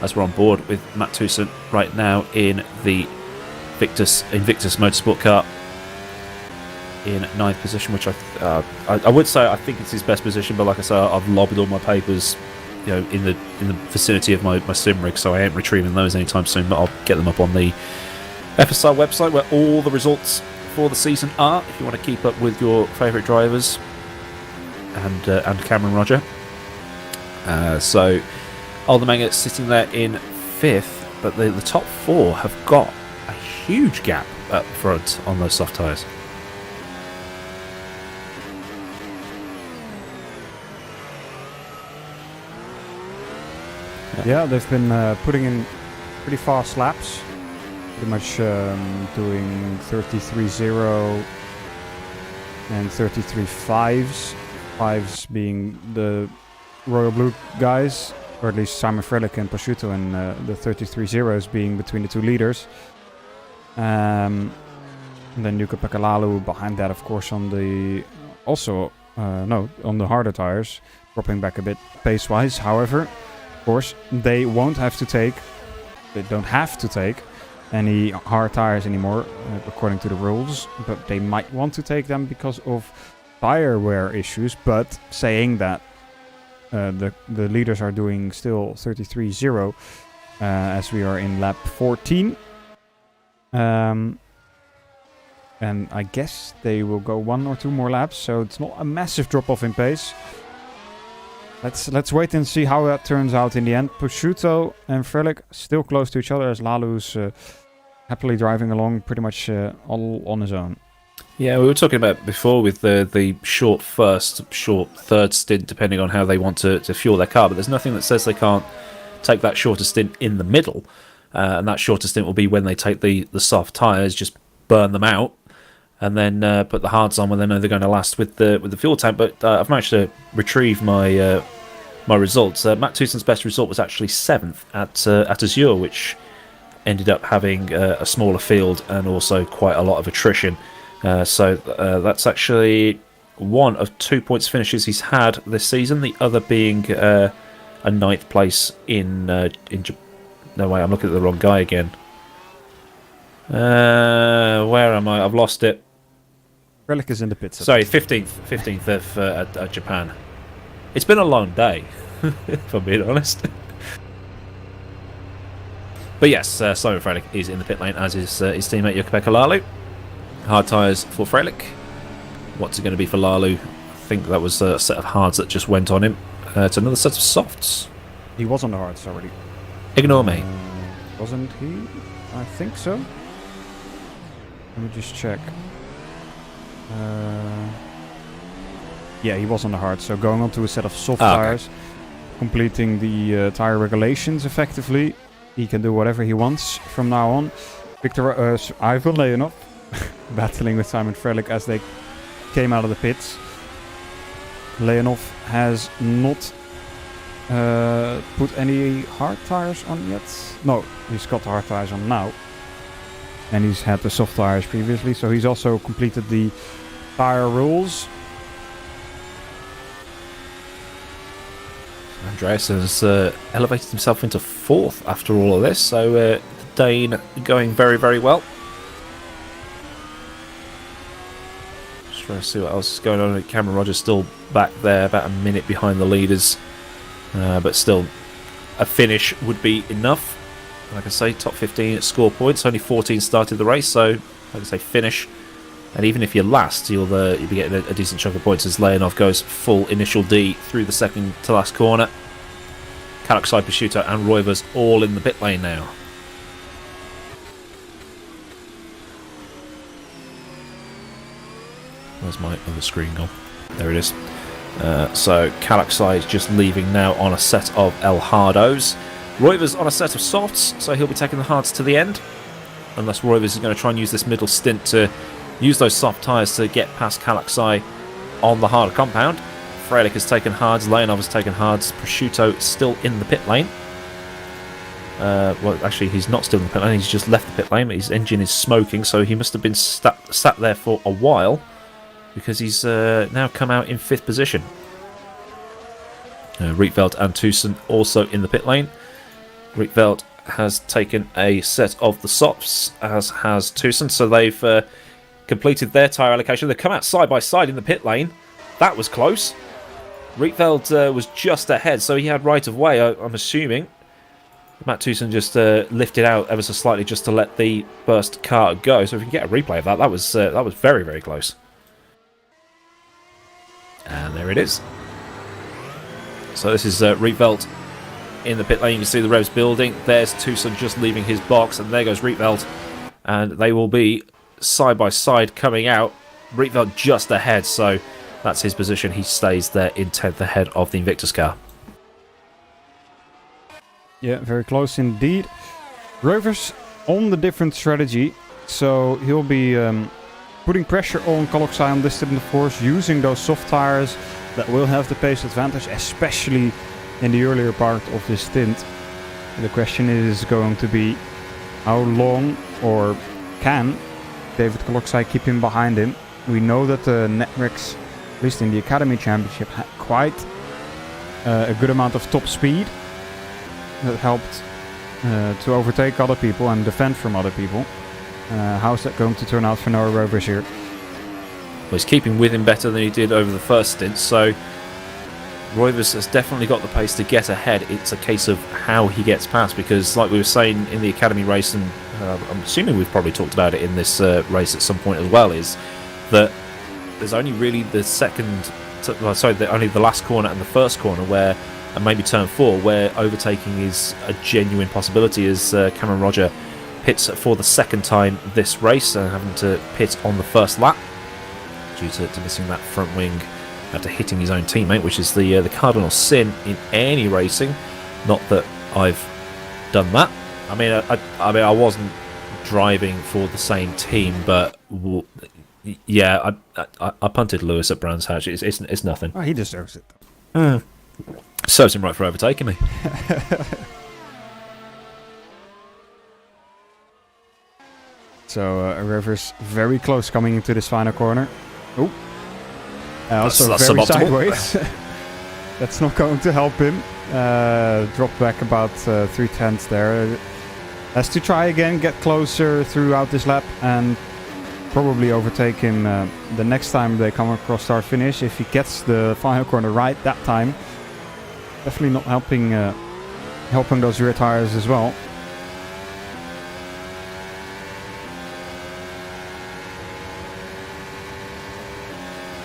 As we're on board with Matt Tewson right now in the Invictus Motorsport car in 9th position, which I would say I think it's his best position, but like I say, I've lobbied all my papers, in the vicinity of my sim rig, so I ain't retrieving those anytime soon. But I'll get them up on the FSR website where all the results for the season are, if you want to keep up with your favourite drivers and Cameron Roger. So Aldermanger sitting there in 5th, but the top 4 have got a huge gap up front on those soft tyres. Yeah, they've been putting in pretty fast laps. Pretty much doing 33.0 and 33.5s. 5s being the Royal Blue guys, or at least Simon Frelick and Prosciutto, and the 33.0s being between the 2 leaders. And then Jukka Pekka-Laulu behind that, of course, on the on the harder tires, dropping back a bit pace-wise. However, of course, they don't have to take any hard tires anymore, according to the rules, but they might want to take them because of tire wear issues. But saying that, the leaders are doing still 33.0 as we are in lap 14. And I guess they will go 1 or 2 more laps, so it's not a massive drop-off in pace. Let's wait and see how that turns out in the end. Prosciutto and Frelick still close to each other, as Lalu's happily driving along pretty much all on his own. Yeah, we were talking about before with the short first, short third stint, depending on how they want to fuel their car, but there's nothing that says they can't take that shorter stint in the middle, and that shorter stint will be when they take the soft tyres, just burn them out, and then put the hards on when they know they're going to last with the fuel tank. But I've managed to retrieve my results. Matt Tewson's best result was actually 7th at Azure, which ended up having a smaller field and also quite a lot of attrition. So that's actually one of 2 points finishes he's had this season. The other being a 9th place in no way, I'm looking at the wrong guy again. Where am I? I've lost it. Frelick is in the pits. Sorry, 15th of Japan. It's been a long day, if I'm being honest. But yes, Simon Frelick is in the pit lane, as is his teammate Jukka Pekka-Laulu. Hard tyres for Frelick. What's it going to be for Lalu? I think that was a set of hards that just went on him. It's another set of softs. He was on the hards already. Ignore me. Wasn't he? I think so. Let me just check. Yeah, he was on the hard. So going on to a set of soft tires, completing the tire regulations effectively. He can do whatever he wants from now on. Ivan Leonov battling with Simon Frelick as they came out of the pits. Leonov has not put any hard tires on yet. No, he's got hard tires on now. And he's had the soft tires previously, so he's also completed the tire rules. Andreas has elevated himself into 4th after all of this, so the Dane going very, very well. Just trying to see what else is going on. Cameron Rogers still back there, about a minute behind the leaders, but still a finish would be enough. Like I say, top 15 score points. Only 14 started the race, so like I say, finish. And even if you're last, you'll be getting a decent chunk of points as Leonov goes full initial D through the second to last corner. Kalaksai, Prosciutto and Roivers all in the pit lane now. Where's my other screen gone? There it is. So Kalaksai is just leaving now on a set of El Hardos. Roivers on a set of softs, so he'll be taking the hards to the end. Unless Roivers is going to try and use this middle stint to use those soft tyres to get past Kalaksai on the hard compound. Felix has taken hards, Leonov has taken hards, Prosciutto is still in the pit lane. Well, actually, he's not still in the pit lane, he's just left the pit lane. His engine is smoking, so he must have been sat there for a while, because he's now come out in 5th position. Rietveld and Tucson also in the pit lane. Rietveld has taken a set of the softs, as has Tucson, so they've completed their tyre allocation. They've come out side by side in the pit lane. That was close. Rietveld was just ahead, so he had right of way, I'm assuming. Matt Tucson just lifted out ever so slightly just to let the first car go. So if we can get a replay of that, that was very, very close. And there it is. So this is Rietveld in the pit lane. You can see the revs building. There's Tucson just leaving his box, and there goes Rietveld. And they will be side by side coming out. Rietveld just ahead, so that's his position. He stays there in 10th ahead of the Invictus car. Yeah, very close indeed. Rovers on the different strategy, so he'll be putting pressure on Kalaksai on this stint in the force, using those soft tires that will have the pace advantage, especially in the earlier part of this stint. The question is going to be how long, or can David Kalaksai keep him behind him? We know that the Netrex, at least in the Academy Championship, had quite a good amount of top speed that helped to overtake other people and defend from other people. How's that going to turn out for Noah Rovers here? Well, he's keeping with him better than he did over the first stint, so Roivers has definitely got the pace to get ahead. It's a case of how he gets past, because like we were saying in the Academy race, and I'm assuming we've probably talked about it in this race at some point as well, is that there's only really only the last corner and the first corner where, and maybe turn 4, where overtaking is a genuine possibility, as Cameron Roger pits for the second time this race, having to pit on the first lap due to missing that front wing after hitting his own teammate, which is the cardinal sin in any racing. Not that I've done that. I mean, I wasn't driving for the same team, but yeah, I punted Lewis at Brands Hatch. It's nothing. Oh, he deserves it. Serves him right for overtaking me. So Rivers very close coming into this final corner. Oh, also that's very suboptimal. sideways. That's not going to help him. Dropped back about 3/10 there. Has to try again, get closer throughout this lap, and probably overtake him the next time they come across start finish. If he gets the final corner right that time, definitely not helping those rear tires as well.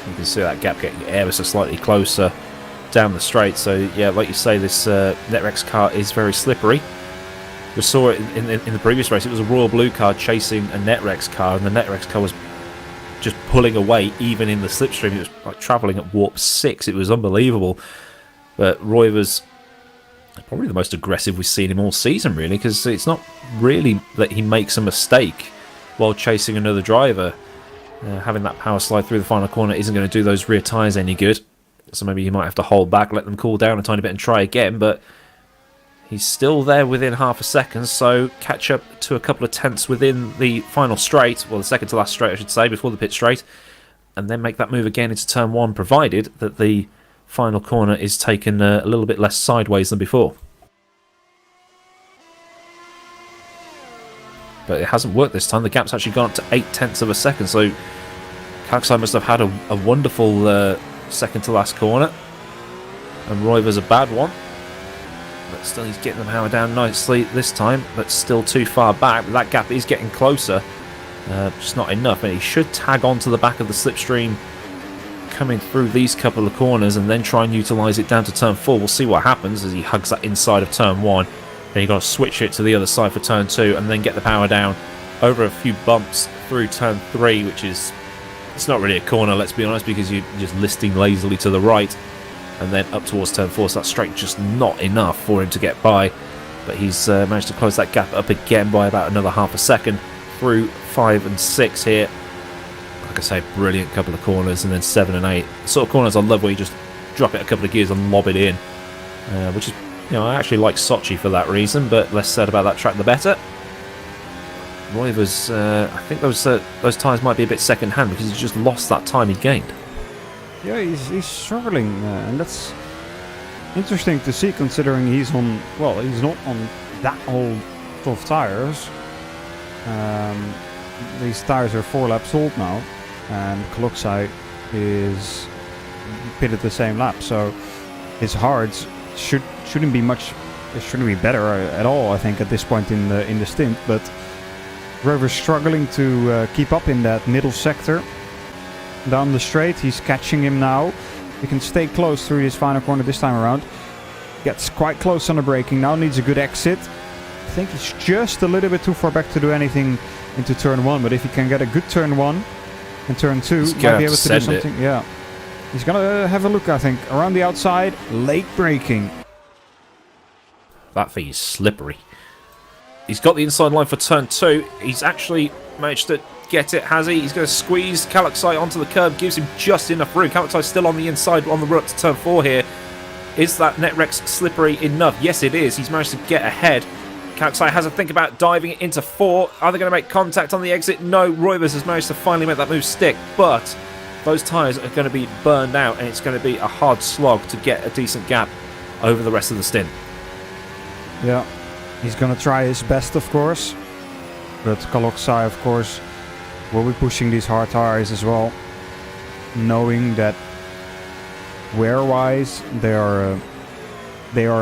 You can see that gap getting ever so slightly closer down the straight. So yeah, like you say, this Netrex car is very slippery. We saw it in the previous race. It was a Royal Blue car chasing a Netrex car, and the Netrex car was just pulling away even in the slipstream. It was like travelling at warp 6. It was unbelievable. But Roy was probably the most aggressive we've seen him all season, really, because it's not really that he makes a mistake while chasing another driver. Having that power slide through the final corner isn't going to do those rear tyres any good. So maybe he might have to hold back, let them cool down a tiny bit and try again, but he's still there within half a second, so catch up to a couple of tenths within the final straight, well, the second to last straight, I should say, before the pit straight, and then make that move again into turn 1, provided that the final corner is taken a little bit less sideways than before. But it hasn't worked this time. The gap's actually gone up to 8 tenths of a second, so Kaksai must have had a wonderful second to last corner, and Royver's a bad one. But still, he's getting them hammered down nicely this time, but still too far back. But that gap is getting closer, just not enough. And he should tag onto the back of the slipstream coming through these couple of corners and then try and utilise it down to turn 4. We'll see what happens as he hugs that inside of turn 1. Then you've got to switch it to the other side for turn 2 and then get the power down over a few bumps through turn 3, which is, it's not really a corner, let's be honest, because you're just listing lazily to the right and then up towards turn 4, so that straight just not enough for him to get by. But he's managed to close that gap up again by about another half a second through 5 and 6 here. Like I say, brilliant couple of corners, and then 7 and 8. The sort of corners I love where you just drop it a couple of gears and lob it in, which is, you know, I actually like Sochi for that reason, but less said about that track the better. Royver's, I think those tyres might be a bit second hand because he's just lost that time he gained. Yeah, he's struggling, and that's interesting to see considering he's on, well, he's not on that old of tyres. These tyres are 4 laps old now, and Kaksai is pitted the same lap, so his hards shouldn't be much, it shouldn't be better at all, I think, at this point in the stint. But Rover's struggling to keep up in that middle sector down the straight. He's catching him now. He can stay close through this final corner this time around. Gets quite close on the braking now, needs a good exit. I think he's just a little bit too far back to do anything into turn 1, but if he can get a good turn 1 and turn 2, might be able to do something. Yeah, he's gonna have a look, I think, around the outside, late braking. That thing is slippery. He's got the inside line for turn 2. He's actually managed to get it, has he? He's going to squeeze Kaksai onto the curb, gives him just enough room. Kaksai's still on the inside on the route to turn 4 here. Is that Netrex slippery enough? Yes, it is. He's managed to get ahead. Kaksai has a think about diving it into 4. Are they going to make contact on the exit? No, Roivers has managed to finally make that move stick, but those tyres are going to be burned out, and it's going to be a hard slog to get a decent gap over the rest of the stint. Yeah, he's going to try his best, of course, but Kaksai, of course, will be pushing these hard tyres as well, knowing that wear-wise they are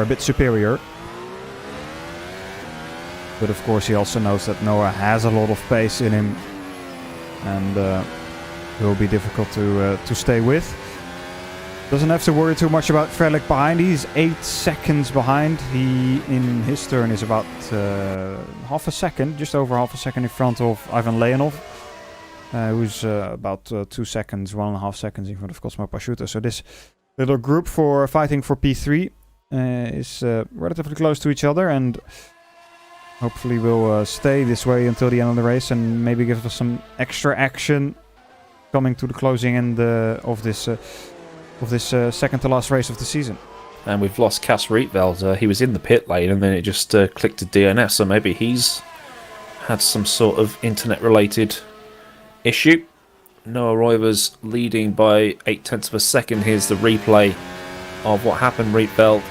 a bit superior. But of course he also knows that Noah has a lot of pace in him, and will be difficult to stay with. Doesn't have to worry too much about Felix behind. He's 8 seconds behind. He, in his turn, is about half a second, just over half a second in front of Ivan Leonov, who's about 2 seconds, 1.5 seconds in front of Cosmo Pasciuto. So this little group for fighting for P3 is relatively close to each other, and hopefully will stay this way until the end of the race, and maybe give us some extra action coming to the closing end of this second to last race of the season. And we've lost Cas Rietveld. He was in the pit lane and then it just clicked to DNS, so maybe he's had some sort of internet related issue. Noah Roivers leading by 8 tenths of a second. Here's the replay of what happened. Rietveld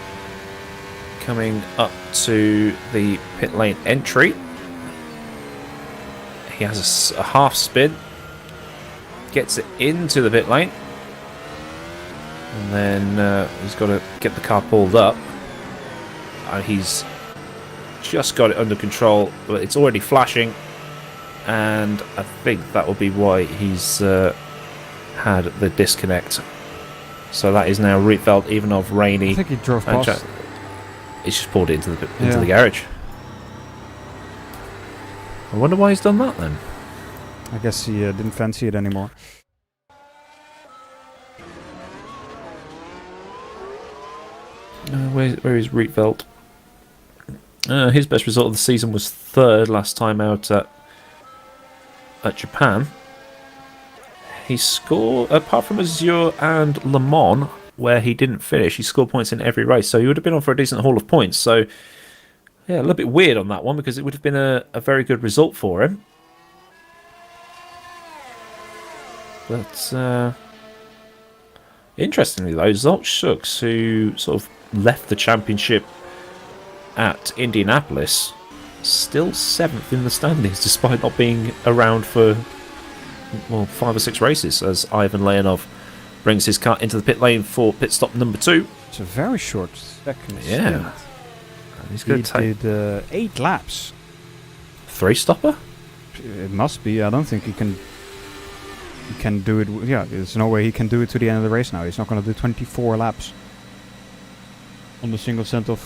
coming up to the pit lane entry. He has a half spin, gets it into the pit lane, and then he's got to get the car pulled up. He's just got it under control, but it's already flashing, and I think that will be why he's had the disconnect. So that is now Rietveld, Ivanov, Rainey. I think he drove past. He's just pulled it into the garage. I wonder why he's done that then. I guess he didn't fancy it anymore. Where is Rietveld? His best result of the season was 3rd last time out at Japan. He scored, apart from Azure and Le Mans, where he didn't finish. He scored points in every race, so he would have been on for a decent haul of points. So, yeah, a little bit weird on that one because it would have been a very good result for him. But, interestingly though, Zolt Shucks, who sort of left the championship at Indianapolis, still 7th in the standings despite not being around for, well, 5 or 6 races, as Ivan Leonov brings his car into the pit lane for pit stop number 2. It's a very short second. Yeah. He's going to take... did 8 laps. 3-stopper? It must be. I don't think he can do it. Yeah, there's no way he can do it to the end of the race now. He's not going to do 24 laps on the single set of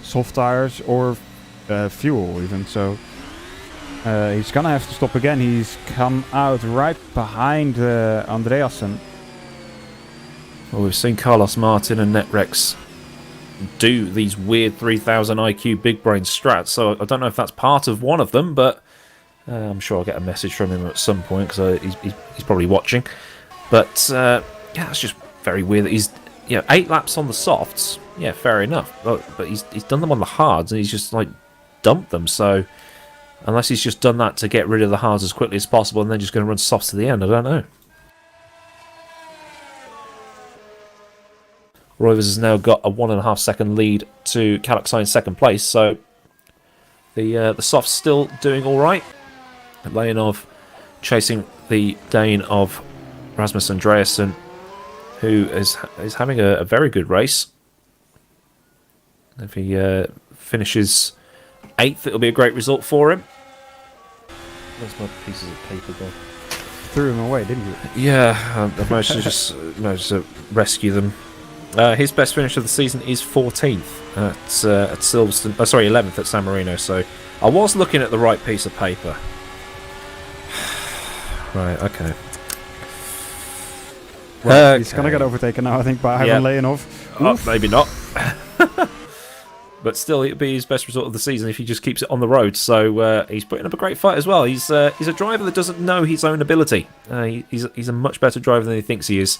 soft tires or fuel even. So he's going to have to stop again. He's come out right behind Andreasen. Well, we've seen Carlos Martin and Netrex do these weird 3000 IQ big brain strats, so I don't know if that's part of one of them, but I'm sure I'll get a message from him at some point because he's probably watching. But yeah, it's just very weird that he's 8 laps on the softs. Yeah, fair enough. But he's done them on the hards and he's just like dumped them. So unless he's just done that to get rid of the hards as quickly as possible and then just going to run softs to the end, I don't know. Roivers has now got a 1.5 second lead to Kaluxai in second place. So the softs still doing all right. Leonov chasing the Dane of Rasmus Andreasen, who is having a very good race. If he finishes 8th, it'll be a great result for him. Where's my pieces of paper gone? Threw them away, didn't you? Yeah, I managed to rescue them. His best finish of the season is 14th at Silverstone. 11th at San Marino. So I was looking at the right piece of paper. Right, okay. Well, he's going to get overtaken now, I think, by Ivan Leonov. Oh, maybe not. But still, it'll be his best result of the season if he just keeps it on the road. So he's putting up a great fight as well. He's a driver that doesn't know his own ability. He's a much better driver than he thinks he is.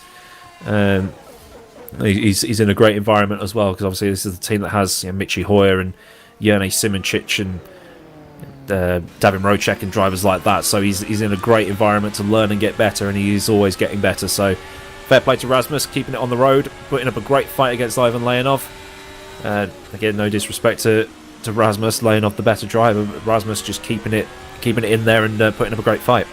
He's in a great environment as well, because obviously this is the team that has Michi Hoyer and Jerne Simoncic and Davin Rocek and drivers like that, so he's in a great environment to learn and get better, and he is always getting better. So fair play to Rasmus, keeping it on the road, putting up a great fight against Ivan Leonov. Again, no disrespect to Rasmus, Leonov the better driver, but Rasmus just keeping it in there and putting up a great fight.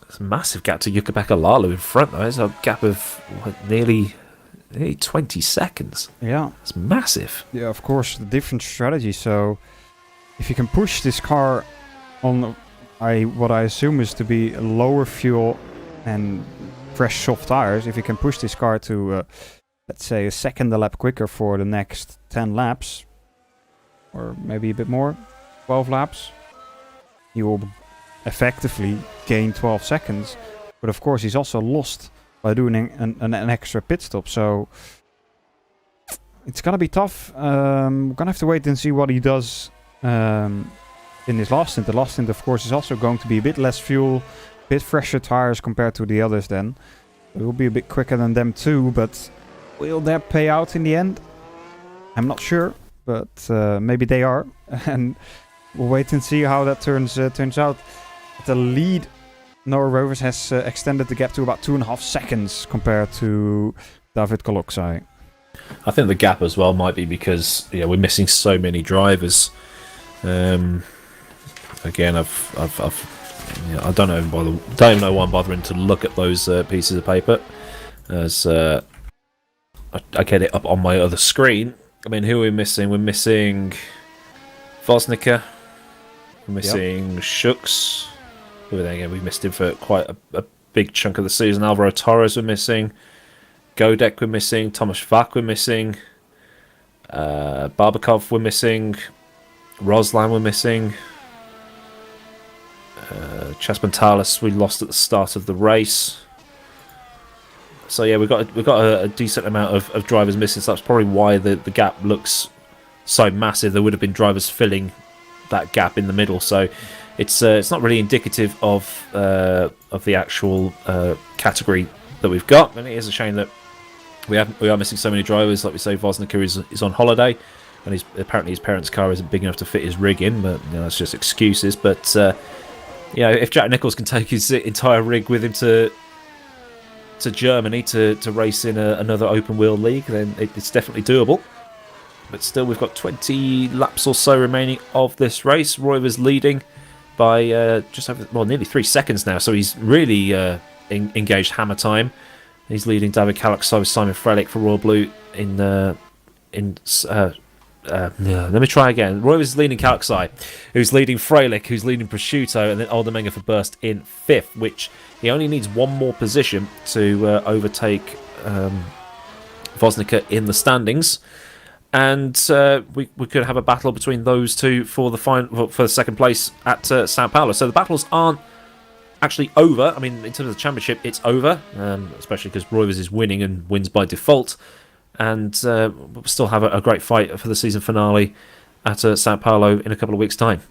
There's a massive gap to Yuka Lalu in front though. There's a gap of nearly 20 seconds. Yeah. It's massive. Yeah, of course, the different strategy. So if you can push this car on what I assume is to be lower fuel and fresh soft tires, if you can push this car to, let's say, a second a lap quicker for the next 10 laps, or maybe a bit more, 12 laps, you will effectively gain 12 seconds. But of course, he's also lost by doing an extra pit stop, so it's gonna be tough. We're gonna have to wait and see what he does in his last stint. The last stint, of course, is also going to be a bit less fuel, a bit fresher tires compared to the others then. It will be a bit quicker than them too, but will that pay out in the end? I'm not sure, but maybe they are. And we'll wait and see how that turns out. The lead, Noah Rovers has extended the gap to about 2.5 seconds compared to David Kaluxai. I think the gap as well might be because we're missing so many drivers. Again, I don't even know why I'm bothering to look at those pieces of paper, as I get it up on my other screen. I mean, who are we missing? We're missing Vosnica. We're missing Shucks. Again, we missed him for quite a big chunk of the season. Alvaro Torres we're missing. Godek we're missing. Tomasz Vak we're missing. Barbakov we're missing. Roslan we're missing. Chaspantalis we lost at the start of the race. So yeah, we've got a decent amount of drivers missing. So that's probably why the gap looks so massive. There would have been drivers filling that gap in the middle. So it's not really indicative of the actual category that we've got, and it is a shame that we are missing so many drivers. Like we say, Vosnica is on holiday, and apparently his parents' car isn't big enough to fit his rig in, but that's just excuses. But if Jack Nicholls can take his entire rig with him to Germany to race in another open wheel league, then it's definitely doable. But still, we've got 20 laps or so remaining of this race. Royver's leading by just over, nearly 3 seconds now, so he's really engaged hammer time. He's leading David Calaxo with Simon Frelick for Royal Blue let me try again. Royver's leading Calaxo, who's leading Frelick, who's leading Prosciutto, and then Oldermenger for Burst in 5th, which he only needs one more position to overtake Vosnica in the standings. And we could have a battle between those two for the second place at Sao Paulo. So the battles aren't actually over. I mean, in terms of the championship, it's over, especially because Roivers is winning and wins by default. And we'll still have a great fight for the season finale at Sao Paulo in a couple of weeks' time.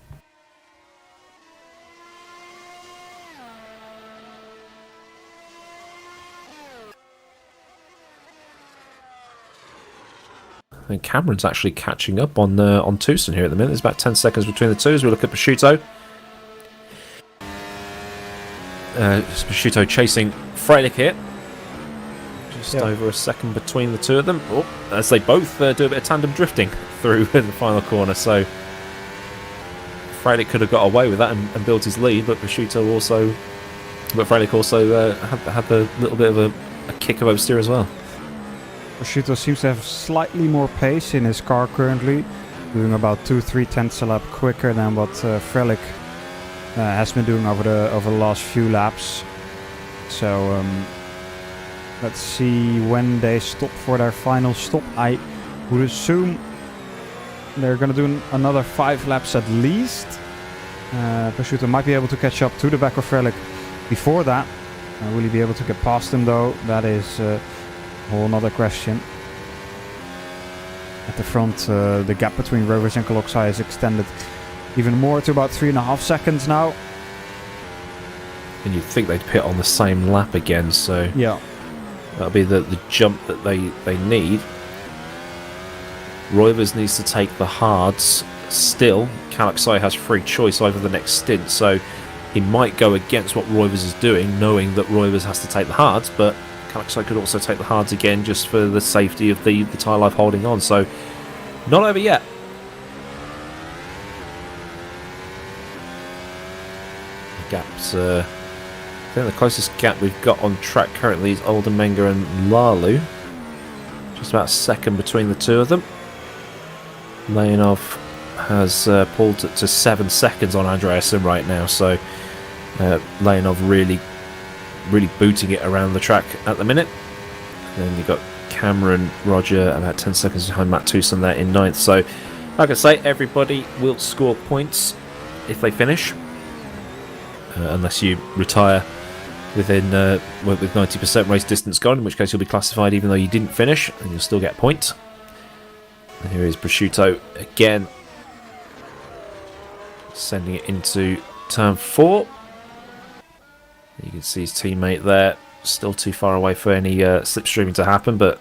And Cameron's actually catching up on Tucson here at the minute. There's about 10 seconds between the two as we look at Prosciutto. Prosciutto chasing Frelick here. Just over a second between the two of them. As they both do a bit of tandem drifting through in the final corner. So Frelick could have got away with that and built his lead, but Prosciutto also... But Frelick also had the little bit of a kick of oversteer as well. Prosciutto seems to have slightly more pace in his car currently, doing about 2-3 tenths a lap quicker than what Frelick has been doing over the last few laps. So let's see when they stop for their final stop. I would assume they're going to do another 5 laps at least. Prosciutto might be able to catch up to the back of Frelick before that. Will he be able to get past him though? That is whole another question. At the front, the gap between Rovers and Caloxai is extended even more to about 3.5 seconds now. And you'd think they'd pit on the same lap again, so yeah, that'll be the jump that they need. Roivers needs to take the hards. Still, Calaxai has free choice over the next stint, so he might go against what Roivers is doing, knowing that Roivers has to take the hards, but Calaxai could also take the hards again just for the safety of the tyre life holding on. So, not over yet. The gaps. I think the closest gap we've got on track currently is Oldermenger and Lalu. Just about a second between the two of them. Leonov has pulled to 7 seconds on Andreasen right now. So, Leonov really booting it around the track at the minute. And then you've got Cameron, Roger, about 10 seconds behind Matt Tucson there in 9th. So, like I say, everybody will score points if they finish. Unless you retire within with 90% race distance gone, in which case you'll be classified even though you didn't finish, and you'll still get a point. And here is Prosciutto again, sending it into turn 4. You can see his teammate there, still too far away for any slipstreaming to happen, but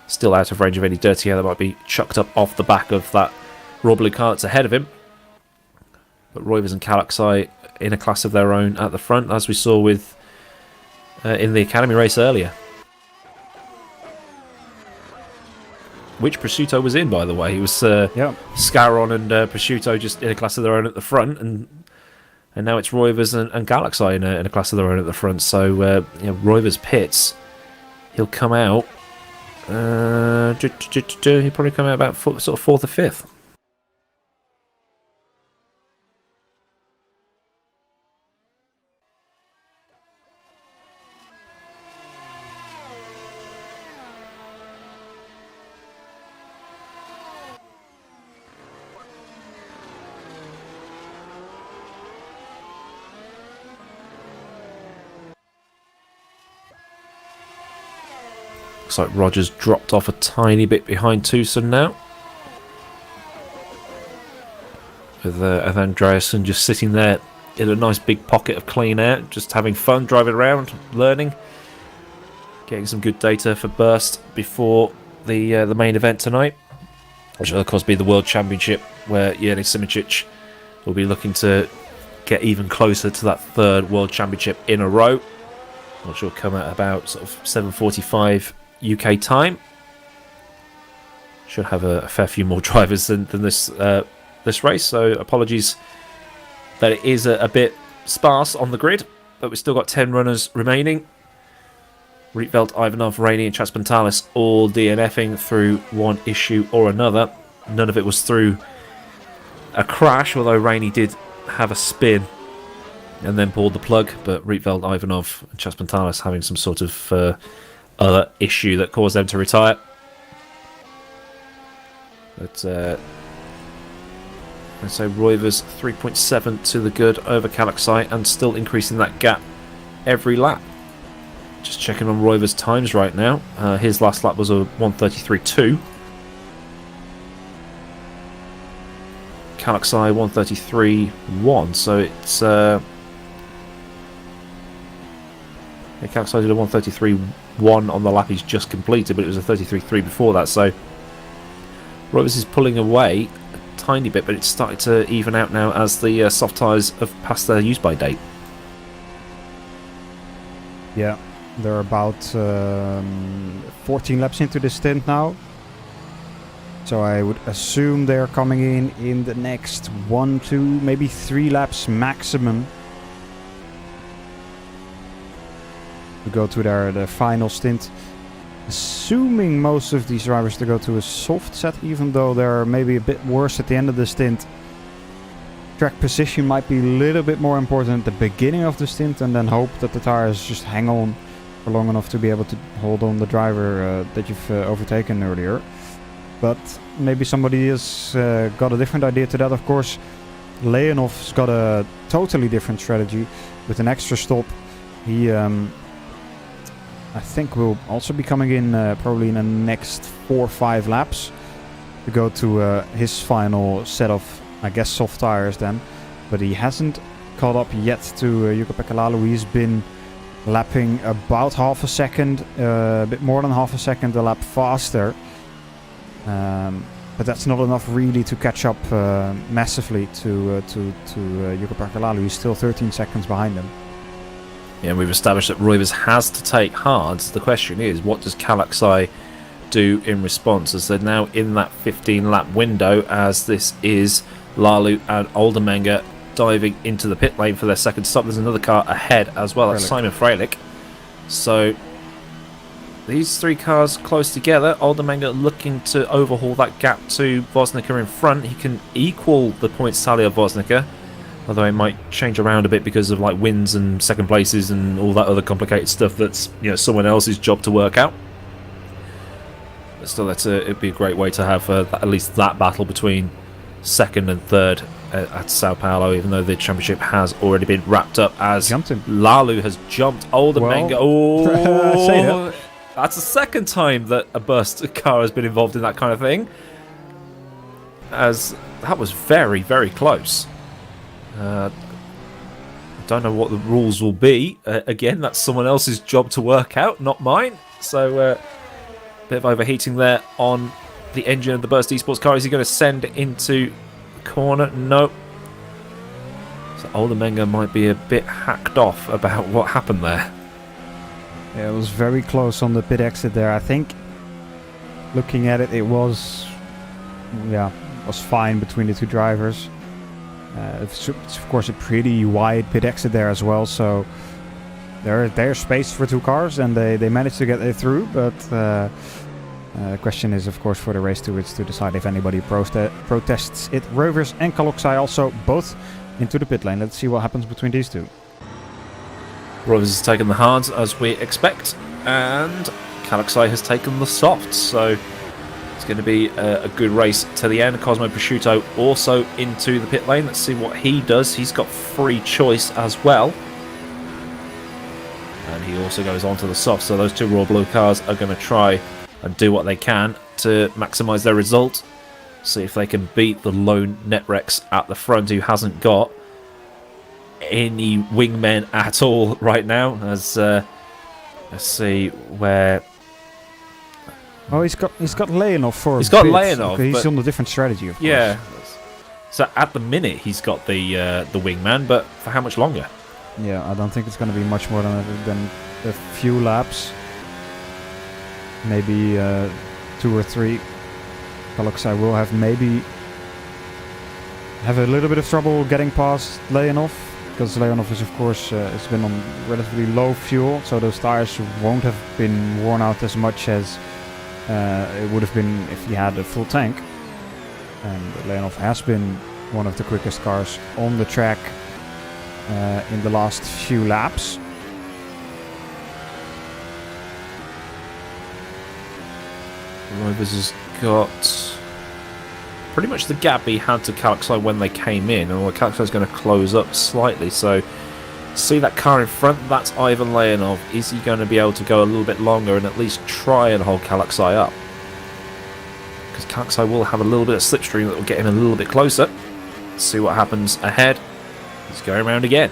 still out of range of any dirty air that might be chucked up off the back of that Royal Blue car that's ahead of him. But Roivers and Calaxai in a class of their own at the front, as we saw with in the Academy race earlier. Which Prosciutto was in, by the way. He was Scaron and Prosciutto just in a class of their own at the front, and now it's Roivers and Calaxai in a class of their own at the front. So Roivers pits. He'll come out. He'll probably come out about sort of 4th or 5th. Looks like Rogers dropped off a tiny bit behind Tucson now. With Andreasen just sitting there in a nice big pocket of clean air, just having fun, driving around, learning, getting some good data for Burst before the main event tonight, which will of course be the World Championship, where Jelena Simicic will be looking to get even closer to that 3rd World Championship in a row, which will come at about sort of 7:45 UK time. Should have a fair few more drivers than this race, so apologies that it is a bit sparse on the grid, but we've still got 10 runners remaining. Rietveld, Ivanov, Rainey and Chaspantalis all DNFing through one issue or another. None of it was through a crash, although Rainey did have a spin and then pulled the plug, but Rietveld, Ivanov and Chaspantalis having some sort of other issue that caused them to retire. But let's say Roivers 3.7 to the good over Kalaksai, and still increasing that gap every lap. Just checking on Roivers' times right now. His last lap was a 1:33.2. Kalaksai 1:33.1. So it's Kalaksai did a 1:33.1 on the lap he's just completed, but it was a 33.3 before that. So Roivers is pulling away a tiny bit, but it's starting to even out now as the soft tyres have passed their use-by date. Yeah, they're about 14 laps into the stint now. So I would assume they're coming in the next 1, 2, maybe 3 laps maximum to go to their final stint. Assuming most of these drivers to go to a soft set, even though they're maybe a bit worse at the end of the stint. Track position might be a little bit more important at the beginning of the stint, and then hope that the tires just hang on for long enough to be able to hold on the driver that you've overtaken earlier. But maybe somebody has got a different idea to that. Of course, Leonov's got a totally different strategy with an extra stop. He I think will also be coming in probably in the next 4 or 5 laps to go to his final set of, I guess, soft tires then. But he hasn't caught up yet to Jukka-Pekka Laulu. He's been lapping about half a second, a bit more than half a second a lap faster. But that's not enough really to catch up massively to Jukka-Pekka Laulu. He's still 13 seconds behind him. Yeah, we've established that Roivers has to take hards. The question is, what does Kalaksai do in response, as they're now in that 15-lap window, as this is Laulu and Oldermenger diving into the pit lane for their second stop. There's another car ahead as well, that's Simon Freilich. So these 3 cars close together. Oldermenger looking to overhaul that gap to Vosnica in front. He can equal the points tally of Vosnica, although it might change around a bit because of like wins and second places and all that other complicated stuff that's, you know, someone else's job to work out. But still, it'd be a great way to have at least that battle between second and third at Sao Paulo, even though the championship has already been wrapped up, as Laulu has jumped Oldermenger. Oh, say that. That's the second time that a burst car has been involved in that kind of thing, as that was very, very close. I don't know what the rules will be. Again, that's someone else's job to work out, not mine. So, bit of overheating there on the engine of the Burst Esports car. Is he going to send it into the corner? No. So Oldermenger might be a bit hacked off about what happened there. Yeah, it was very close on the pit exit there. I think, looking at it, it was fine between the 2 drivers. It's of course a pretty wide pit exit there as well, so there's space for 2 cars, and they managed to get it through. But the question is, of course, for the race stewards to decide if anybody protests it. Rovers and Kalaksai also both into the pit lane. Let's see what happens between these 2. Rovers has taken the hards, as we expect, and Kalaksai has taken the softs, so it's going to be a good race to the end. Cosmo Prosciutto also into the pit lane. Let's see what he does. He's got free choice as well, and he also goes on to the soft. So those 2 Royal Blue cars are going to try and do what they can to maximise their result. See if they can beat the lone Netrex at the front, who hasn't got any wingmen at all right now. As let's see where. Oh, he's got Leonov for. He's got bit. Leonov, Okay, he's but on a different strategy, of course. Yeah. So at the minute he's got the wingman, but for how much longer? Yeah, I don't think it's going to be much more than a few laps. Maybe 2 or 3. Kaloxai will have a little bit of trouble getting past Leonov, because Leonov is, of course, has been on relatively low fuel, so those tires won't have been worn out as much as it would have been if he had a full tank. And Leonov has been one of the quickest cars on the track in the last few laps. Rovers has got pretty much the gap he had to Kaloxai when they came in, and Kaloxai is going to close up slightly. So, see that car in front? That's Ivan Leonov. Is he going to be able to go a little bit longer and at least try and hold Kaloxai up? Because Kaloxai will have a little bit of slipstream that will get him a little bit closer. Let's see what happens ahead. He's going around again.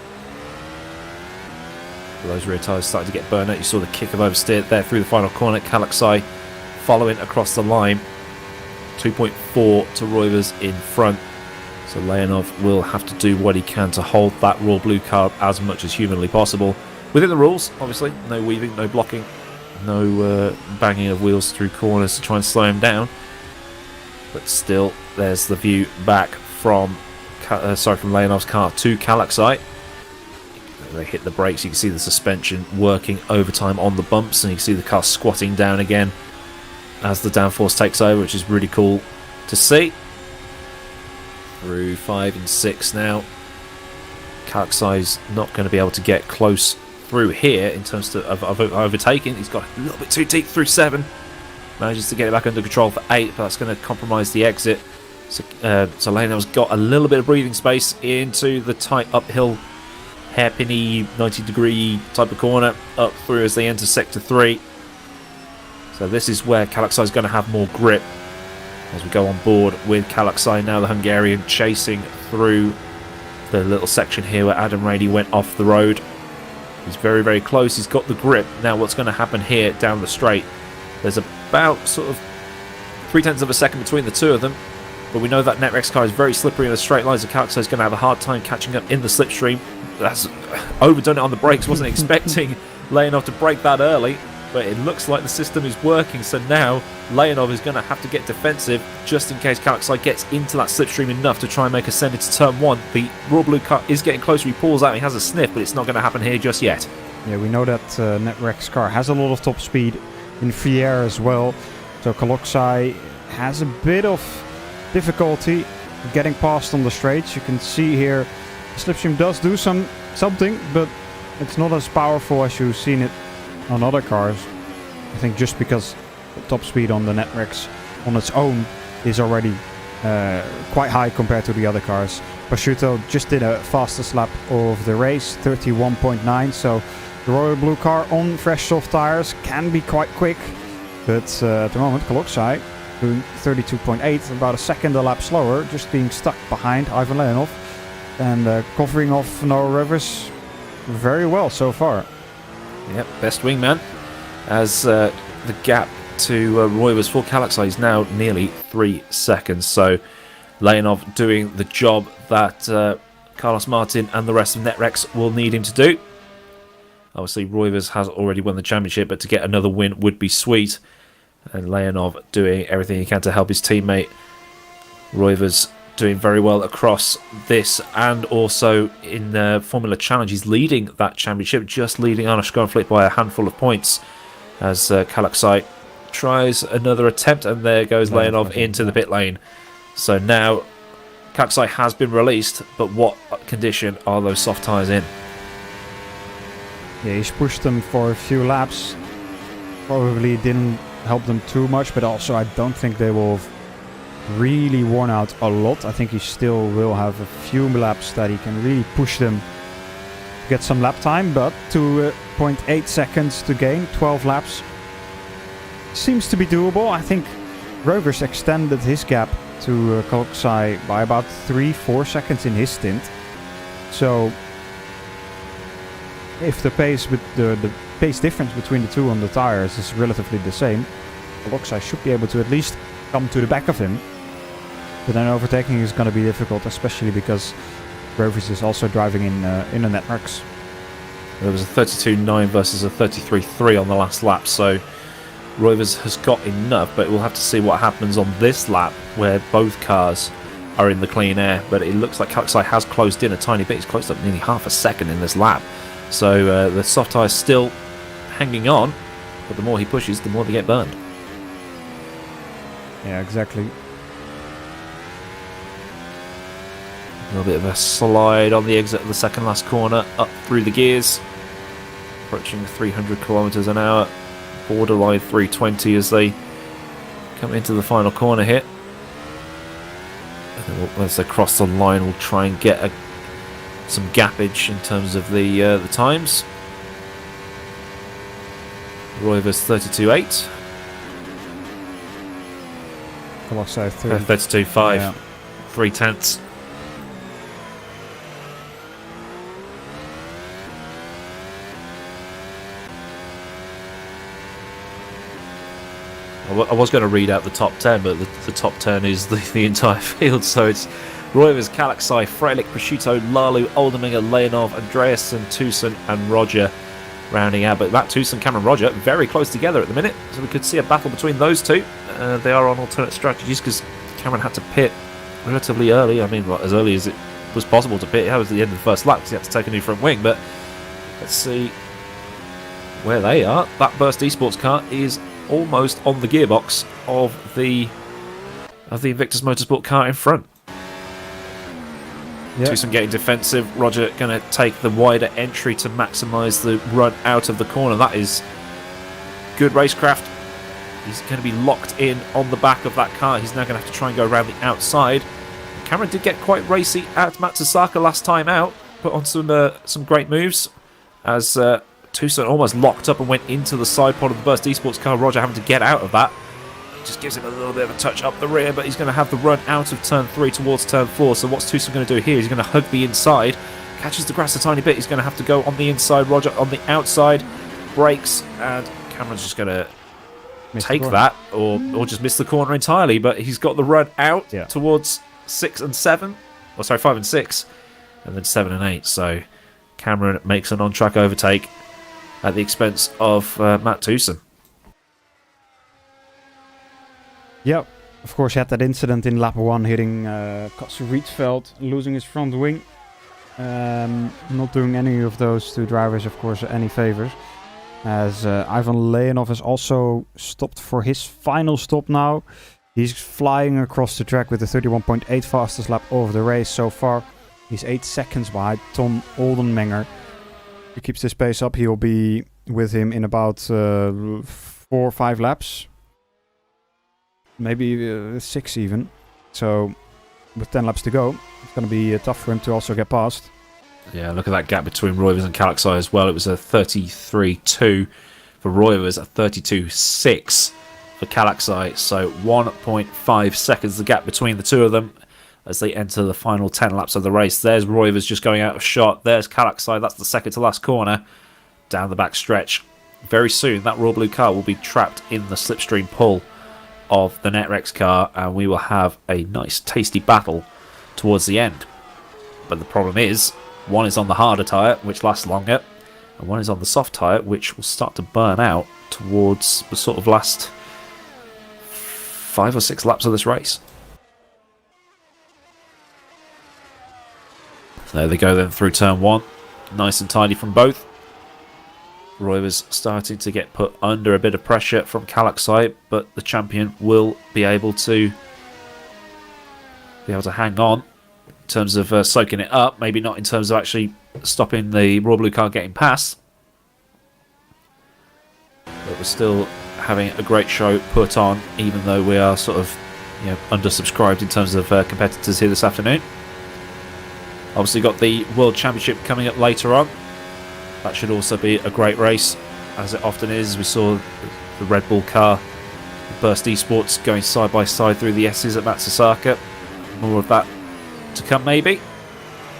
Those rear tyres started to get burned out. You saw the kick of oversteer there through the final corner. Kaloxai following across the line. 2.4 to Roivers in front. So Leonov will have to do what he can to hold that raw blue car as much as humanly possible. Within the rules, obviously. No weaving, no blocking, no banging of wheels through corners to try and slow him down. But still, there's the view back from Leonov's car to Kaloxai. They hit the brakes, you can see the suspension working overtime on the bumps, and you can see the car squatting down again as the downforce takes over, which is really cool to see. Through 5 and 6 now. Kaloxai's not going to be able to get close through here in terms of overtaking. He's got a little bit too deep through 7. Manages to get it back under control for 8, but that's going to compromise the exit. So Leonov's got a little bit of breathing space into the tight uphill, hairpinny, 90-degree type of corner up through as they enter Sector 3. So this is where Kaloxai is going to have more grip as we go on board with Kaloxai now, the Hungarian, chasing through the little section here where Adam Rady went off the road. He's very, very close. He's got the grip. Now what's going to happen here down the straight? There's about sort of 0.3 of a second between the two of them, but we know that NetRex car is very slippery in the straight lines, and Kaloxai is going to have a hard time catching up in the slipstream. That's overdone it on the brakes. Wasn't expecting Leonov to brake that early, but it looks like the system is working. So now Leonov is going to have to get defensive just in case Kaloxai gets into that slipstream enough to try and make a send into turn 1. The raw blue car is getting closer. He pulls out. He has a sniff, but it's not going to happen here just yet. Yeah, we know that NetRex car has a lot of top speed in free air as well. So Kaloxai has a bit of difficulty getting past on the straights. You can see here the slipstream does do something, but it's not as powerful as you've seen it on other cars. I think just because the top speed on the NetRex on its own is already quite high compared to the other cars. Prosciutto just did a fastest lap of the race, 31.9, so the royal blue car on fresh soft tires can be quite quick, but at the moment Kaloxai doing 32.8, about a second a lap slower, just being stuck behind Ivan Leonov and covering off Noah Rivers very well so far. Yep, best wingman, as the gap to Roivers for Kaloxai is now nearly 3 seconds. So Leonov doing the job that Carlos Martin and the rest of NetRex will need him to do. Obviously, Roivers has already won the championship, but to get another win would be sweet. And Leonov doing everything he can to help his teammate. Roivers doing very well across this, and also in the Formula Challenge. He's leading that championship, just leading Arnold Schonflick by a handful of points, as Kaloxai tries another attempt, and there goes Leonov into the pit lane. So now Kaloxai has been released, but what condition are those soft tyres in? Yeah, he's pushed them for a few laps. Probably didn't help them too much, but also I don't think they will have really worn out a lot. I think he still will have a few laps that he can really push them to get some lap time, but 2.8 seconds to gain, 12 laps seems to be doable. I think Rovers extended his gap to Kaloxai by about 3-4 seconds in his stint, so if the pace with the pace difference between the two on the tires is relatively the same, Alexei should be able to at least come to the back of him. But then overtaking is going to be difficult, especially because Rovers is also driving in the networks. There was a 32.9 versus a 33.3 on the last lap, so Rovers has got enough, but we'll have to see what happens on this lap where both cars are in the clean air. But it looks like Alexei has closed in a tiny bit. He's closed up nearly half a second in this lap. So the soft tyre's still hanging on, but the more he pushes, the more they get burned. Yeah, exactly. A little bit of a slide on the exit of the second last corner, up through the gears, approaching 300 kilometers an hour, borderline 320 as they come into the final corner here. And as they cross the line, we'll try and get some gappage in terms of the times. Roivers 32.8. Colossae 32.5. Yeah. 3/10. I was going to read out the top 10, but the top 10 is the entire field. So it's Roivers, Kalaksai, Felix, Prosciutto, Lalu, Olderminger, Leonov, Andreasen, Tucson, and Roger rounding out. But Matt Tucson, Cameron Roger, very close together at the minute. So we could see a battle between those two. They are on alternate strategies because Cameron had to pit relatively early. I mean, as early as it was possible to pit. That was the end of the first lap because he had to take a new front wing. But let's see where they are. That Burst Esports car is almost on the gearbox of the Invictus Motorsport car in front. Yeah. Tucson getting defensive. Roger going to take the wider entry to maximise the run out of the corner. That is good racecraft. He's going to be locked in on the back of that car. He's now going to have to try and go around the outside. Cameron did get quite racy at Matsusaka last time out. Put on some great moves as Tucson almost locked up and went into the side pod of the Burst Esports car. Roger having to get out of that. Just gives him a little bit of a touch up the rear, but he's going to have the run out of turn 3 towards turn 4. So what's Tucson going to do here? He's going to hug the inside, catches the grass a tiny bit. He's going to have to go on the inside. Roger on the outside, brakes, and Cameron's just going to take that or just miss the corner entirely. But he's got the run out towards 6 and 7. Oh, sorry, 5 and 6, and then 7 and 8. So Cameron makes an on-track overtake at the expense of Matt Tucson. Yep, of course he had that incident in lap 1 hitting Kotze Rietveld, losing his front wing. Not doing any of those two drivers, of course, any favors. As Ivan Leonov has also stopped for his final stop now. He's flying across the track with the 31.8 fastest lap of the race so far. He's 8 seconds behind Tom Oldenmenger. If he keeps this pace up, he'll be with him in about 4 or 5 laps. Maybe 6 even. So with 10 laps to go, it's going to be tough for him to also get past. Yeah, look at that gap between Roivers and Kalaksai as well. It was a 33.2 for Roivers, a 32.6 for Kalaksai. So 1.5 seconds the gap between the two of them as they enter the final 10 laps of the race. There's Roivers just going out of shot. There's Kalaksai. That's the second to last corner down the back stretch. Very soon, that Royal Blue car will be trapped in the slipstream pull of the Netrex car, and we will have a nice tasty battle towards the end. But the problem is, one is on the harder tyre, which lasts longer, and one is on the soft tyre, which will start to burn out towards the sort of last 5 or 6 laps of this race. So there they go then through turn 1. Nice and tidy from both. Roivers starting to get put under a bit of pressure from Kalaksai, but the champion will be able to hang on in terms of soaking it up. Maybe not in terms of actually stopping the Royal Blue car getting past. But we're still having a great show put on, even though we are sort of undersubscribed in terms of competitors here this afternoon. Obviously got the World Championship coming up later on. That should also be a great race, as it often is. We saw the Red Bull car, the Burst Esports, going side by side through the S's at Matsusaka. More of that to come, maybe.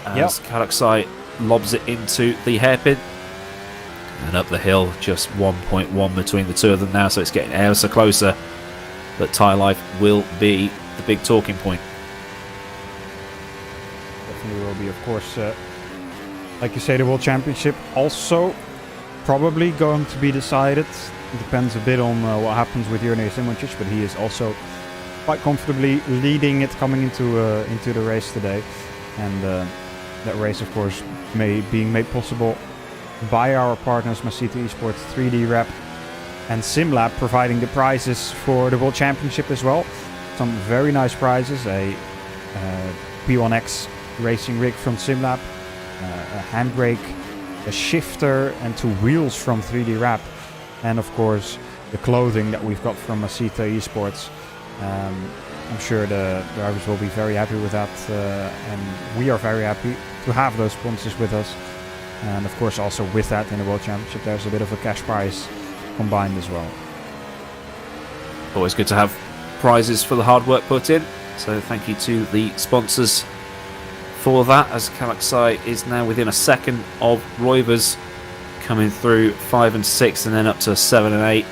As Kalaksai lobs it into the hairpin. And up the hill, just 1.1 between the two of them now, so it's getting ever so closer. But tyre life will be the big talking point. Definitely will be, of course. Like you say, the World Championship also probably going to be decided. It depends a bit on what happens with Jurne Simonic, but he is also quite comfortably leading it coming into the race today. And that race, of course, being made possible by our partners Masita eSports, 3D Rep and SimLab, providing the prizes for the World Championship as well. Some very nice prizes, a P1X racing rig from SimLab, a handbrake, a shifter and 2 wheels from 3D Rep, and of course the clothing that we've got from Masita eSports. I'm sure the drivers will be very happy with that, and we are very happy to have those sponsors with us. And of course also with that in the World Championship there's a bit of a cash prize combined as well. Always good to have prizes for the hard work put in, so thank you to the sponsors for that, as Kalaksai is now within a second of Roivers, coming through 5 and 6 and then up to 7 and 8.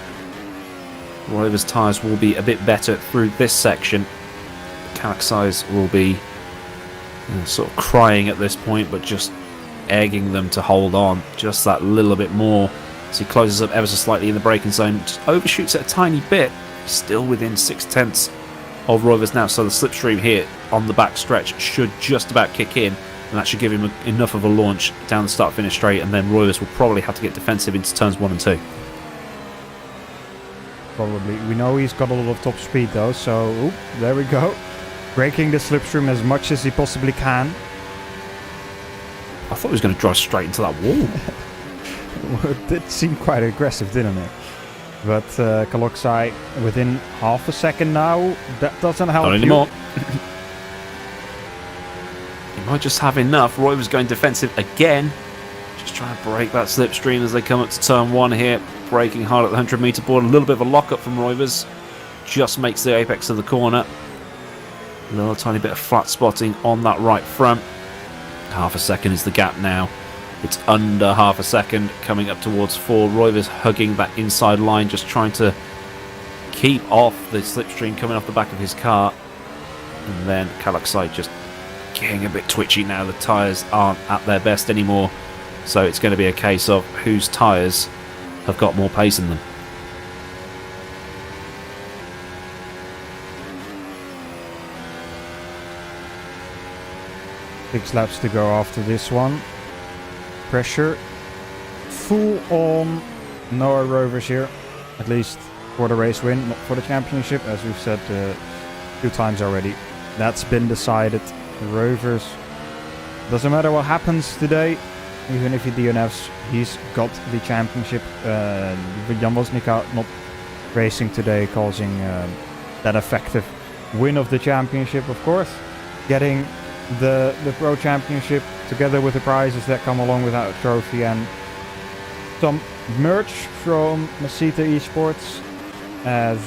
Roivers tyres will be a bit better through this section. Kalaksai's will be sort of crying at this point, but just egging them to hold on just that little bit more. So he closes up ever so slightly in the braking zone, just overshoots it a tiny bit, still within 6/10 of Roivers now. So the slipstream here on the back stretch should just about kick in, and that should give him enough of a launch down the start finish straight, and then Roivers will probably have to get defensive into turns 1 and 2. Probably. We know he's got a lot of top speed though, so there we go. Breaking the slipstream as much as he possibly can. I thought he was going to drive straight into that wall. It did seem quite aggressive, didn't it? But Kalaksai within half a second now. That doesn't help. Not anymore. He might just have enough. Roy was going defensive again. Just trying to break that slipstream as they come up to turn 1 here. Braking hard at the 100-metre board. A little bit of a lock-up from Roivers. Just makes the apex of the corner. A little tiny bit of flat spotting on that right front. Half a second is the gap now. It's under half a second, coming up towards 4. Roivers hugging that inside line, just trying to keep off the slipstream coming off the back of his car. And then Kalaksai just getting a bit twitchy now. The tyres aren't at their best anymore. So it's going to be a case of whose tyres have got more pace in them. Six laps to go after this one. Pressure full on Noah Rovers here, at least for the race win, not for the championship, as we've said 2 times already. That's been decided. The Rovers, doesn't matter what happens today, even if he DNFs, he's got the championship. Jan Woznica not racing today, causing that effective win of the championship, of course. Getting the Pro Championship together with the prizes that come along with that trophy, and some merch from Masita eSports as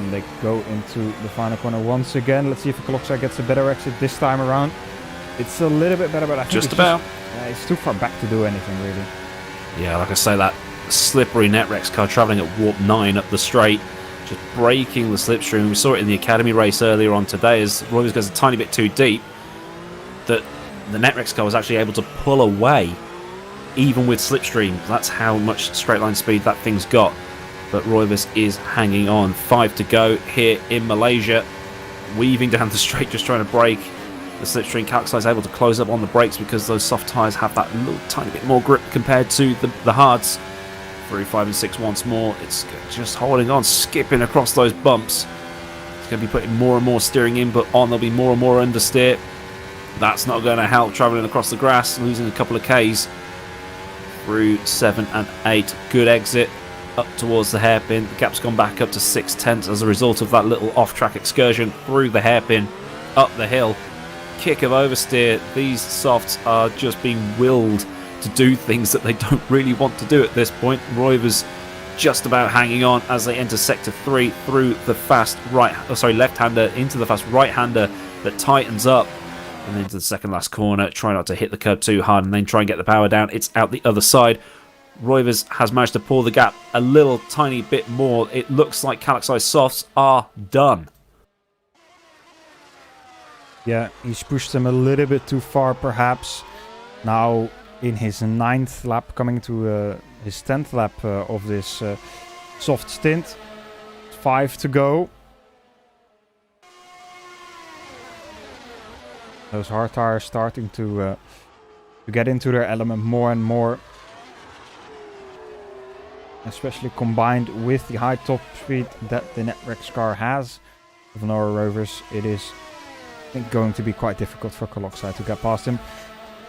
they go into the final corner once again. Let's see if Kalaksai gets a better exit this time around. It's a little bit better, but I think just about. It's too far back to do anything really. Yeah, like I say, that slippery Netrex car travelling at warp 9 up the straight, just breaking the slipstream. We saw it in the Academy race earlier on today as Roivers goes a tiny bit too deep, that the Netrex car was actually able to pull away even with slipstream. That's how much straight line speed that thing's got. But Roivers is hanging on. 5 to go here in Malaysia, weaving down the straight, just trying to break the slipstream. Kalaksai is able to close up on the brakes because those soft tyres have that little tiny bit more grip compared to the hards. Through 5 and 6 once more. It's just holding on, skipping across those bumps. It's going to be putting more and more steering input on. There'll be more and more understeer. That's not going to help travelling across the grass, losing a couple of Ks. Through 7 and 8. Good exit up towards the hairpin. The gap's gone back up to 6/10 as a result of that little off-track excursion through the hairpin, up the hill. Kick of oversteer. These softs are just being willed to do things that they don't really want to do at this point. Roivers just about hanging on as they enter sector 3 through the fast left-hander into the fast right-hander that tightens up, and into the second last corner. Try not to hit the curb too hard and then try and get the power down. It's out the other side. Roivers has managed to pull the gap a little tiny bit more. It looks like Kallaxai's softs are done. Yeah, he's pushed them a little bit too far perhaps. Now in his 9th lap, coming to his 10th lap of this soft stint. 5 to go. Those hard tires starting to get into their element more and more. Especially combined with the high top speed that the NetRex car has of Nora Rovers, it is, I think, going to be quite difficult for Kallaxai to get past him.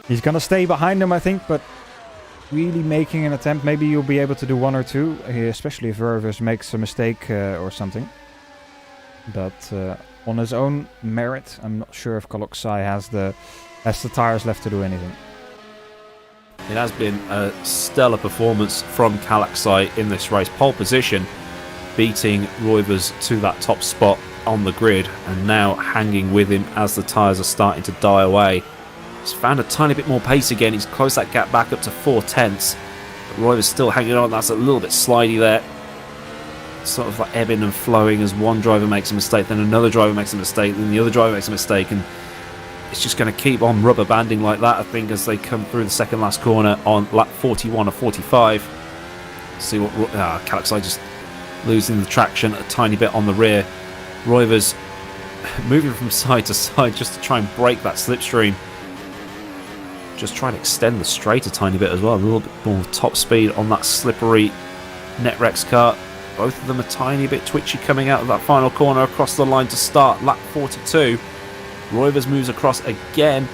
He's gonna stay behind him, I think, but really making an attempt. Maybe you'll be able to do 1 or 2, especially if Rovers makes a mistake or something. But on his own merit, I'm not sure if Kallaxai has the tires left to do anything. It has been a stellar performance from Kallaxai in this race. Pole position, beating Roivers to that top spot on the grid, and now hanging with him as the tyres are starting to die away. He's found a tiny bit more pace again. He's closed that gap back up to 4/10. But Roivers still hanging on. That's a little bit slidey there. Sort of like ebbing and flowing as one driver makes a mistake, then another driver makes a mistake, then the other driver makes a mistake, and it's just going to keep on rubber banding like that, I think, as they come through the second last corner on lap 41 or 45. See what Kallaxai just losing the traction a tiny bit on the rear. Roivers moving from side to side just to try and break that slipstream. Just trying to extend the straight a tiny bit as well. A little bit more top speed on that slippery NetRex car. Both of them a tiny bit twitchy coming out of that final corner across the line to start lap 42. Roivers moves across again.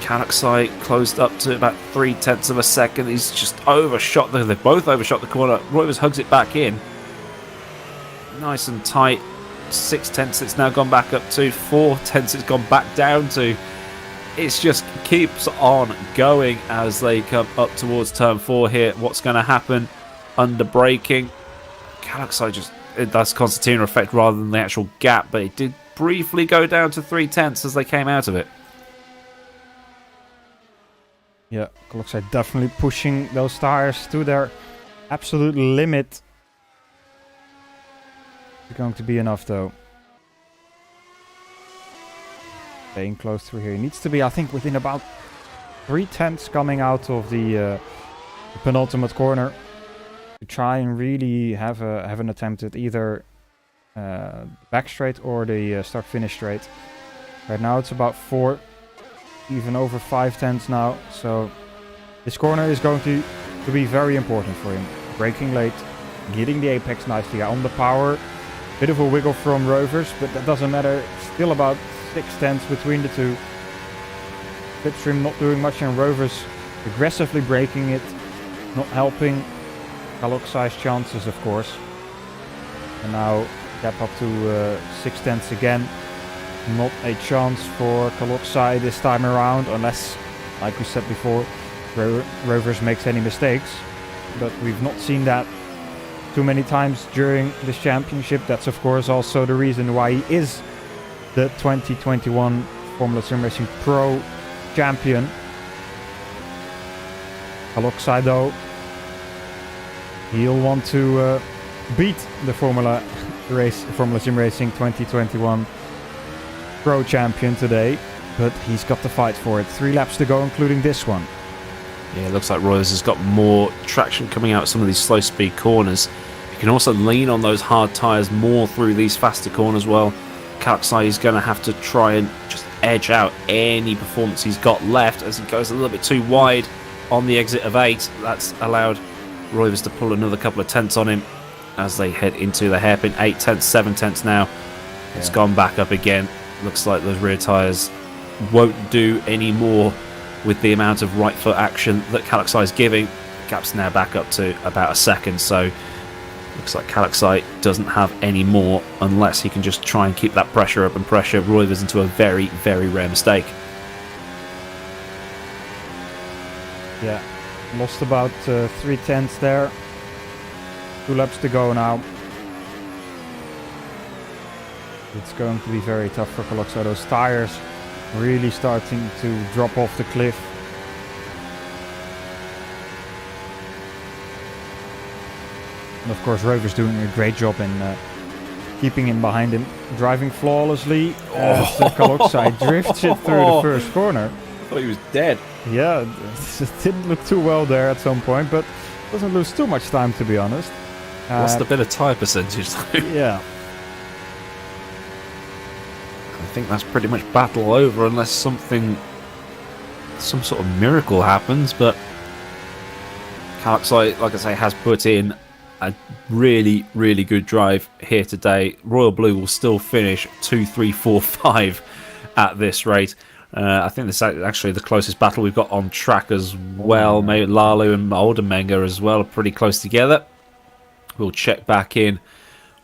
Kallaxai closed up to about 0.3 of a second. He's just overshot. They both overshot the corner. Roivers hugs it back in. Nice and tight. 0.6 it's now gone back up to. 0.4 it's gone back down to. It just keeps on going as they come up towards turn 4 here. What's going to happen? Under braking. Kallaxai just, that's concertina effect rather than the actual gap, but it did briefly go down to 0.3 as they came out of it. Yeah, Kallaxai definitely pushing those tires to their absolute limit. It's going to be enough though. Staying close through here. He needs to be, I think, within about 0.3 coming out of the penultimate corner to try and really have an attempt at either back straight or the start finish straight. Right now it's about 4, even over 0.5 now. So this corner is going to be very important for him. Braking late, getting the apex nicely on the power. Bit of a wiggle from Rovers, but that doesn't matter. Still about 0.6 between the two. Slipstream not doing much, and Rovers aggressively braking it, not helping Kallaxai's chances, of course. And now gap up to 0.6 again. Not a chance for Kallaxai this time around, unless, like we said before, Rovers makes any mistakes. But we've not seen that too many times during this championship. That's of course also the reason why he is the 2021 Formula SimRacing Pro Champion. Kallaxai though, he'll want to beat the Formula SimRacing 2021 Pro Champion today, but he's got to fight for it. 3 laps to go, including this one. Yeah, it looks like Roivers has got more traction coming out of some of these slow speed corners. You can also lean on those hard tyres more through these faster corners. Well, Kallaxai is going to have to try and just edge out any performance he's got left as he goes a little bit too wide on the exit of 8. That's allowed Roivers to pull another couple of tenths on him as they head into the hairpin. 0.8, 0.7 now. It's gone back up again. Looks like those rear tyres won't do any more with the amount of right foot action that Kallaxai is giving. Gap's now back up to about 1 second, so looks like Kallaxai doesn't have any more unless he can just try and keep that pressure up and pressure Roivers into a very, very rare mistake. Yeah, lost about 0.3 there. 2 laps to go now. It's going to be very tough for Kallaxai. Those tires really starting to drop off the cliff. And of course, Rover's doing a great job in keeping him behind him, driving flawlessly as Kaloksai drifts it through the first corner. I thought he was dead. Yeah, it didn't look too well there at some point, but doesn't lose too much time, to be honest. Lost a bit of tyre percentage though. Yeah. I think that's pretty much battle over unless some sort of miracle happens, but Kaloksai, like I say, has put in a really, really good drive here today. Royal Blue will still finish 2, 3, 4, 5 at this rate. I think this is actually the closest battle we've got on track as well. Maybe Lalu and Oldenmenga as well are pretty close together. We'll check back in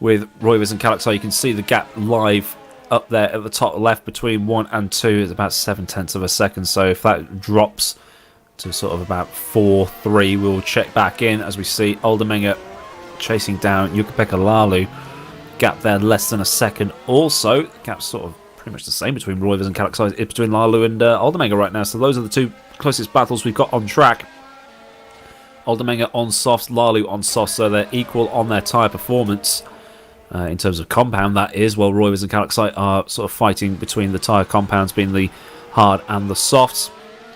with Roivers and Kaloksai. You can see the gap live up there at the top left between 1 and 2 is about 0.7 of a second. So if that drops to sort of about 4-3, we'll check back in as we see Oldenmenga chasing down Jukka-Pekka Lalu. Gap there less than a second. Also, gap's sort of pretty much the same between Roivers and Kaloksai. It's between Lalu and Oldenmenga right now. So those are the two closest battles we've got on track. Oldenmenga on softs, Lalu on softs, so they're equal on their tyre performance. In terms of compound, that is, while Roivers and Kaloksai are sort of fighting between the tyre compounds being the hard and the softs.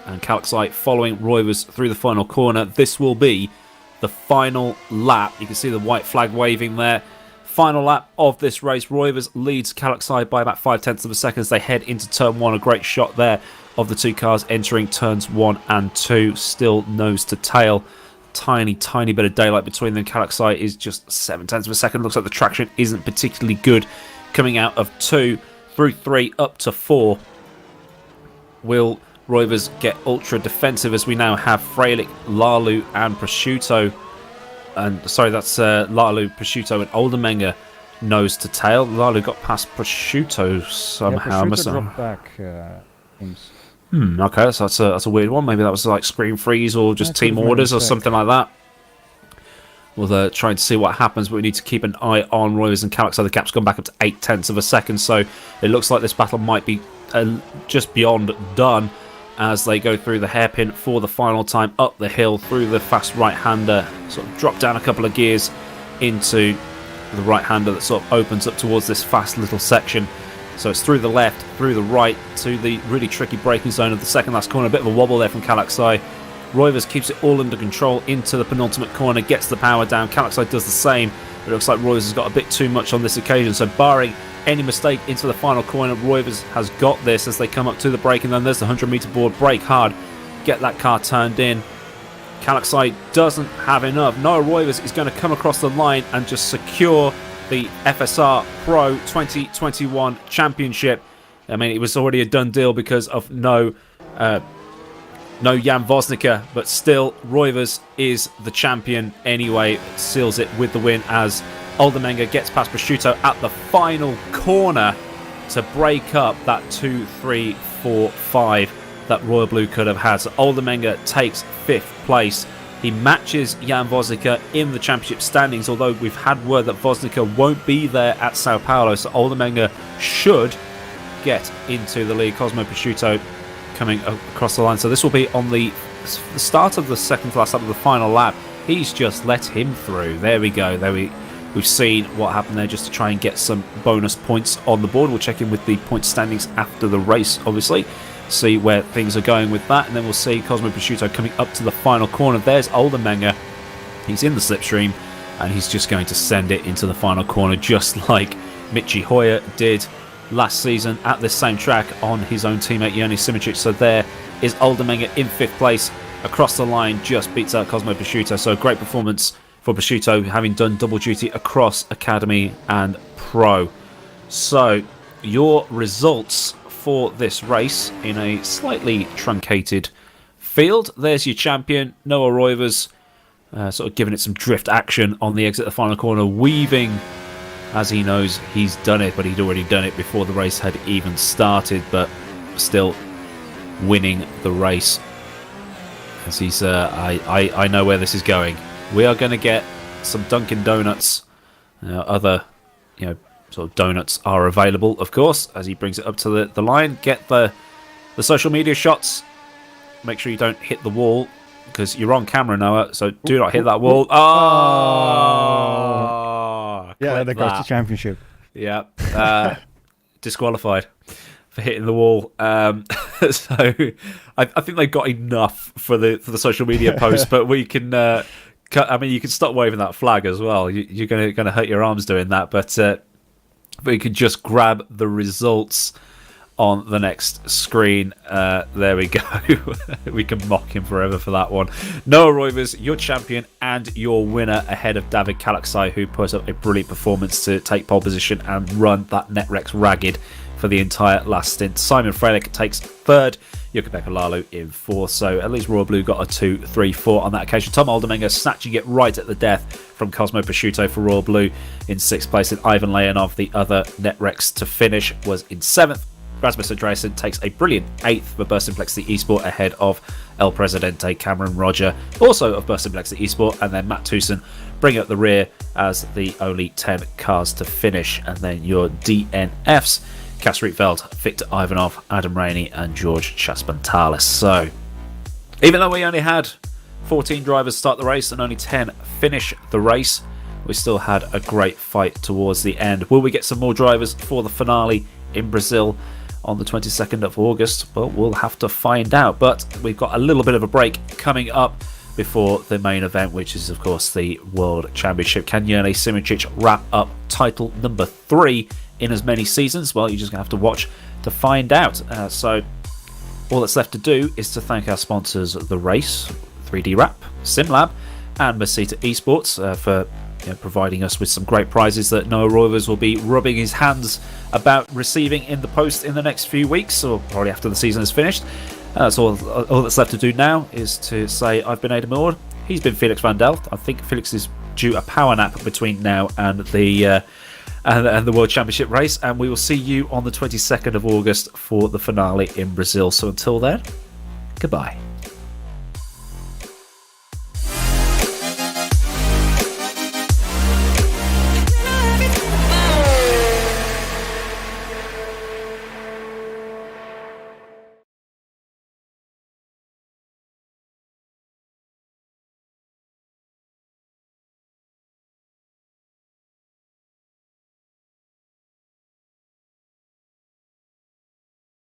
And Kaloksai following Roivers through the final corner. This will be the final lap. You can see the white flag waving there. Final lap of this race. Roivers leads Kaloksai by about 0.5 of a second as they head into turn 1. A great shot there of the two cars entering turns 1 and 2. Still nose to tail. Tiny bit of daylight between them. Kaloksai is just 0.7 of a second. Looks like the traction isn't particularly good coming out of 2 through 3 up to 4. Will Roivers get ultra defensive as we now have Felix, Lalu and Prosciutto, and sorry, that's Lalu, Prosciutto and Oldenmenga nose to tail. Lalu got past Prosciutto somehow. Yeah, Prosciutto dropped back. Okay, so that's a weird one. Maybe that was like screen freeze or just team orders or something like that. We'll try to see what happens, but we need to keep an eye on Roivers and Kaloksai. The gap's gone back up to 0.8 of a second, so it looks like this battle might be just beyond done as they go through the hairpin for the final time up the hill through the fast right-hander, sort of drop down a couple of gears into the right-hander that sort of opens up towards this fast little section. So it's through the left, through the right to the really tricky braking zone of the second last corner. A bit of a wobble there from Kaloksai. Roivers keeps it all under control into the penultimate corner, gets the power down. Kaloksai does the same. It looks like Roivers has got a bit too much on this occasion. So barring any mistake into the final corner, Roivers has got this as they come up to the brake, and then there's the 100-meter board. Brake hard, get that car turned in. Kaloksai doesn't have enough. Noah Roivers is going to come across the line and just secure the FSR Pro 2021 Championship. I mean, it was already a done deal because of no Jan Vosnica, but still, Roivers is the champion anyway. Seals it with the win as Oldenmenga gets past Prosciutto at the final corner to break up that 2-3-4-5 that Royal Blue could have had. So Oldenmenga takes 5th place. He matches Jan Vosnica in the championship standings, although we've had word that Vosnica won't be there at Sao Paulo, so Oldenmenga should get into the lead. Cosmo Prosciutto coming across the line. So this will be on the start of the second to last lap of the final lap. He's just let him through. There we go. We've seen what happened there just to try and get some bonus points on the board. We'll check in with the point standings after the race, obviously. See where things are going with that, and then we'll see Cosmo Prosciutto coming up to the final corner. There's Oldenmenga. He's in the slipstream, and he's just going to send it into the final corner, just like Michi Hoyer did last season at this same track on his own teammate Joni Simičić. So there is Oldenmenga in 5th place across the line, just beats out Cosmo Prosciutto. So great performance for Prosciutto, having done double duty across Academy and Pro. So your results for this race in a slightly truncated field. There's your champion, Noah Roivers, sort of giving it some drift action on the exit of the final corner, weaving as he knows he's done it, but he'd already done it before the race had even started, but still winning the race. As he's, I know where this is going. We are going to get some Dunkin' Donuts, other, sort of donuts are available, of course, as he brings it up to the line. Get the social media shots. Make sure you don't hit the wall because you're on camera, Noah, so do not hit that wall. Oh! Yeah, Clip there goes the that. championship. Yeah. Disqualified for hitting the wall. So I think they got enough for the social media post, but we can. You can stop waving that flag as well. You're gonna hurt your arms doing that, but we could just grab the results on the next screen. There we go. We can mock him forever for that one. Noah Roivers, your champion and your winner, ahead of David Kalaksai, who put up a brilliant performance to take pole position and run that Netrex ragged for the entire last stint. Simon Frelick takes third, Yukabeka Lalu in fourth, so at least Royal Blue got a 2-3-4 on that occasion. Tom Aldermenger snatching it right at the death from Cosmo Prosciutto for Royal Blue in sixth place, and Ivan Leonov, the other Netrex to finish, was in seventh. Rasmus Andreasen takes a brilliant 8th for Burstenplexi Esport ahead of El Presidente Cameron Roger, also of Burstenplexi Esport, and then Matt Tewson bring up the rear as the only 10 cars to finish. And then your DNFs, Cass Rietveld, Victor Ivanov, Adam Rainey and George Chaspantalis. So even though we only had 14 drivers start the race and only 10 finish the race, we still had a great fight towards the end. Will we get some more drivers for the finale in Brazil on the 22nd of August? Well, we'll have to find out, but we've got a little bit of a break coming up before the main event, which is of course the World Championship. Can Jurnej Simoncic wrap up title number 3 in as many seasons? Well, you're just going to have to watch to find out. So all that's left to do is to thank our sponsors, The Race, 3D Wrap, SimLab and Masita Esports for providing us with some great prizes that Noah Roivers will be rubbing his hands about receiving in the post in the next few weeks, or probably after the season is finished. That's all that's left to do now is to say I've been Aidan Millward. He's been Felix van Delft. I think Felix is due a power nap between now and the World Championship race, and we will see you on the 22nd of August for the finale in Brazil. So until then, goodbye.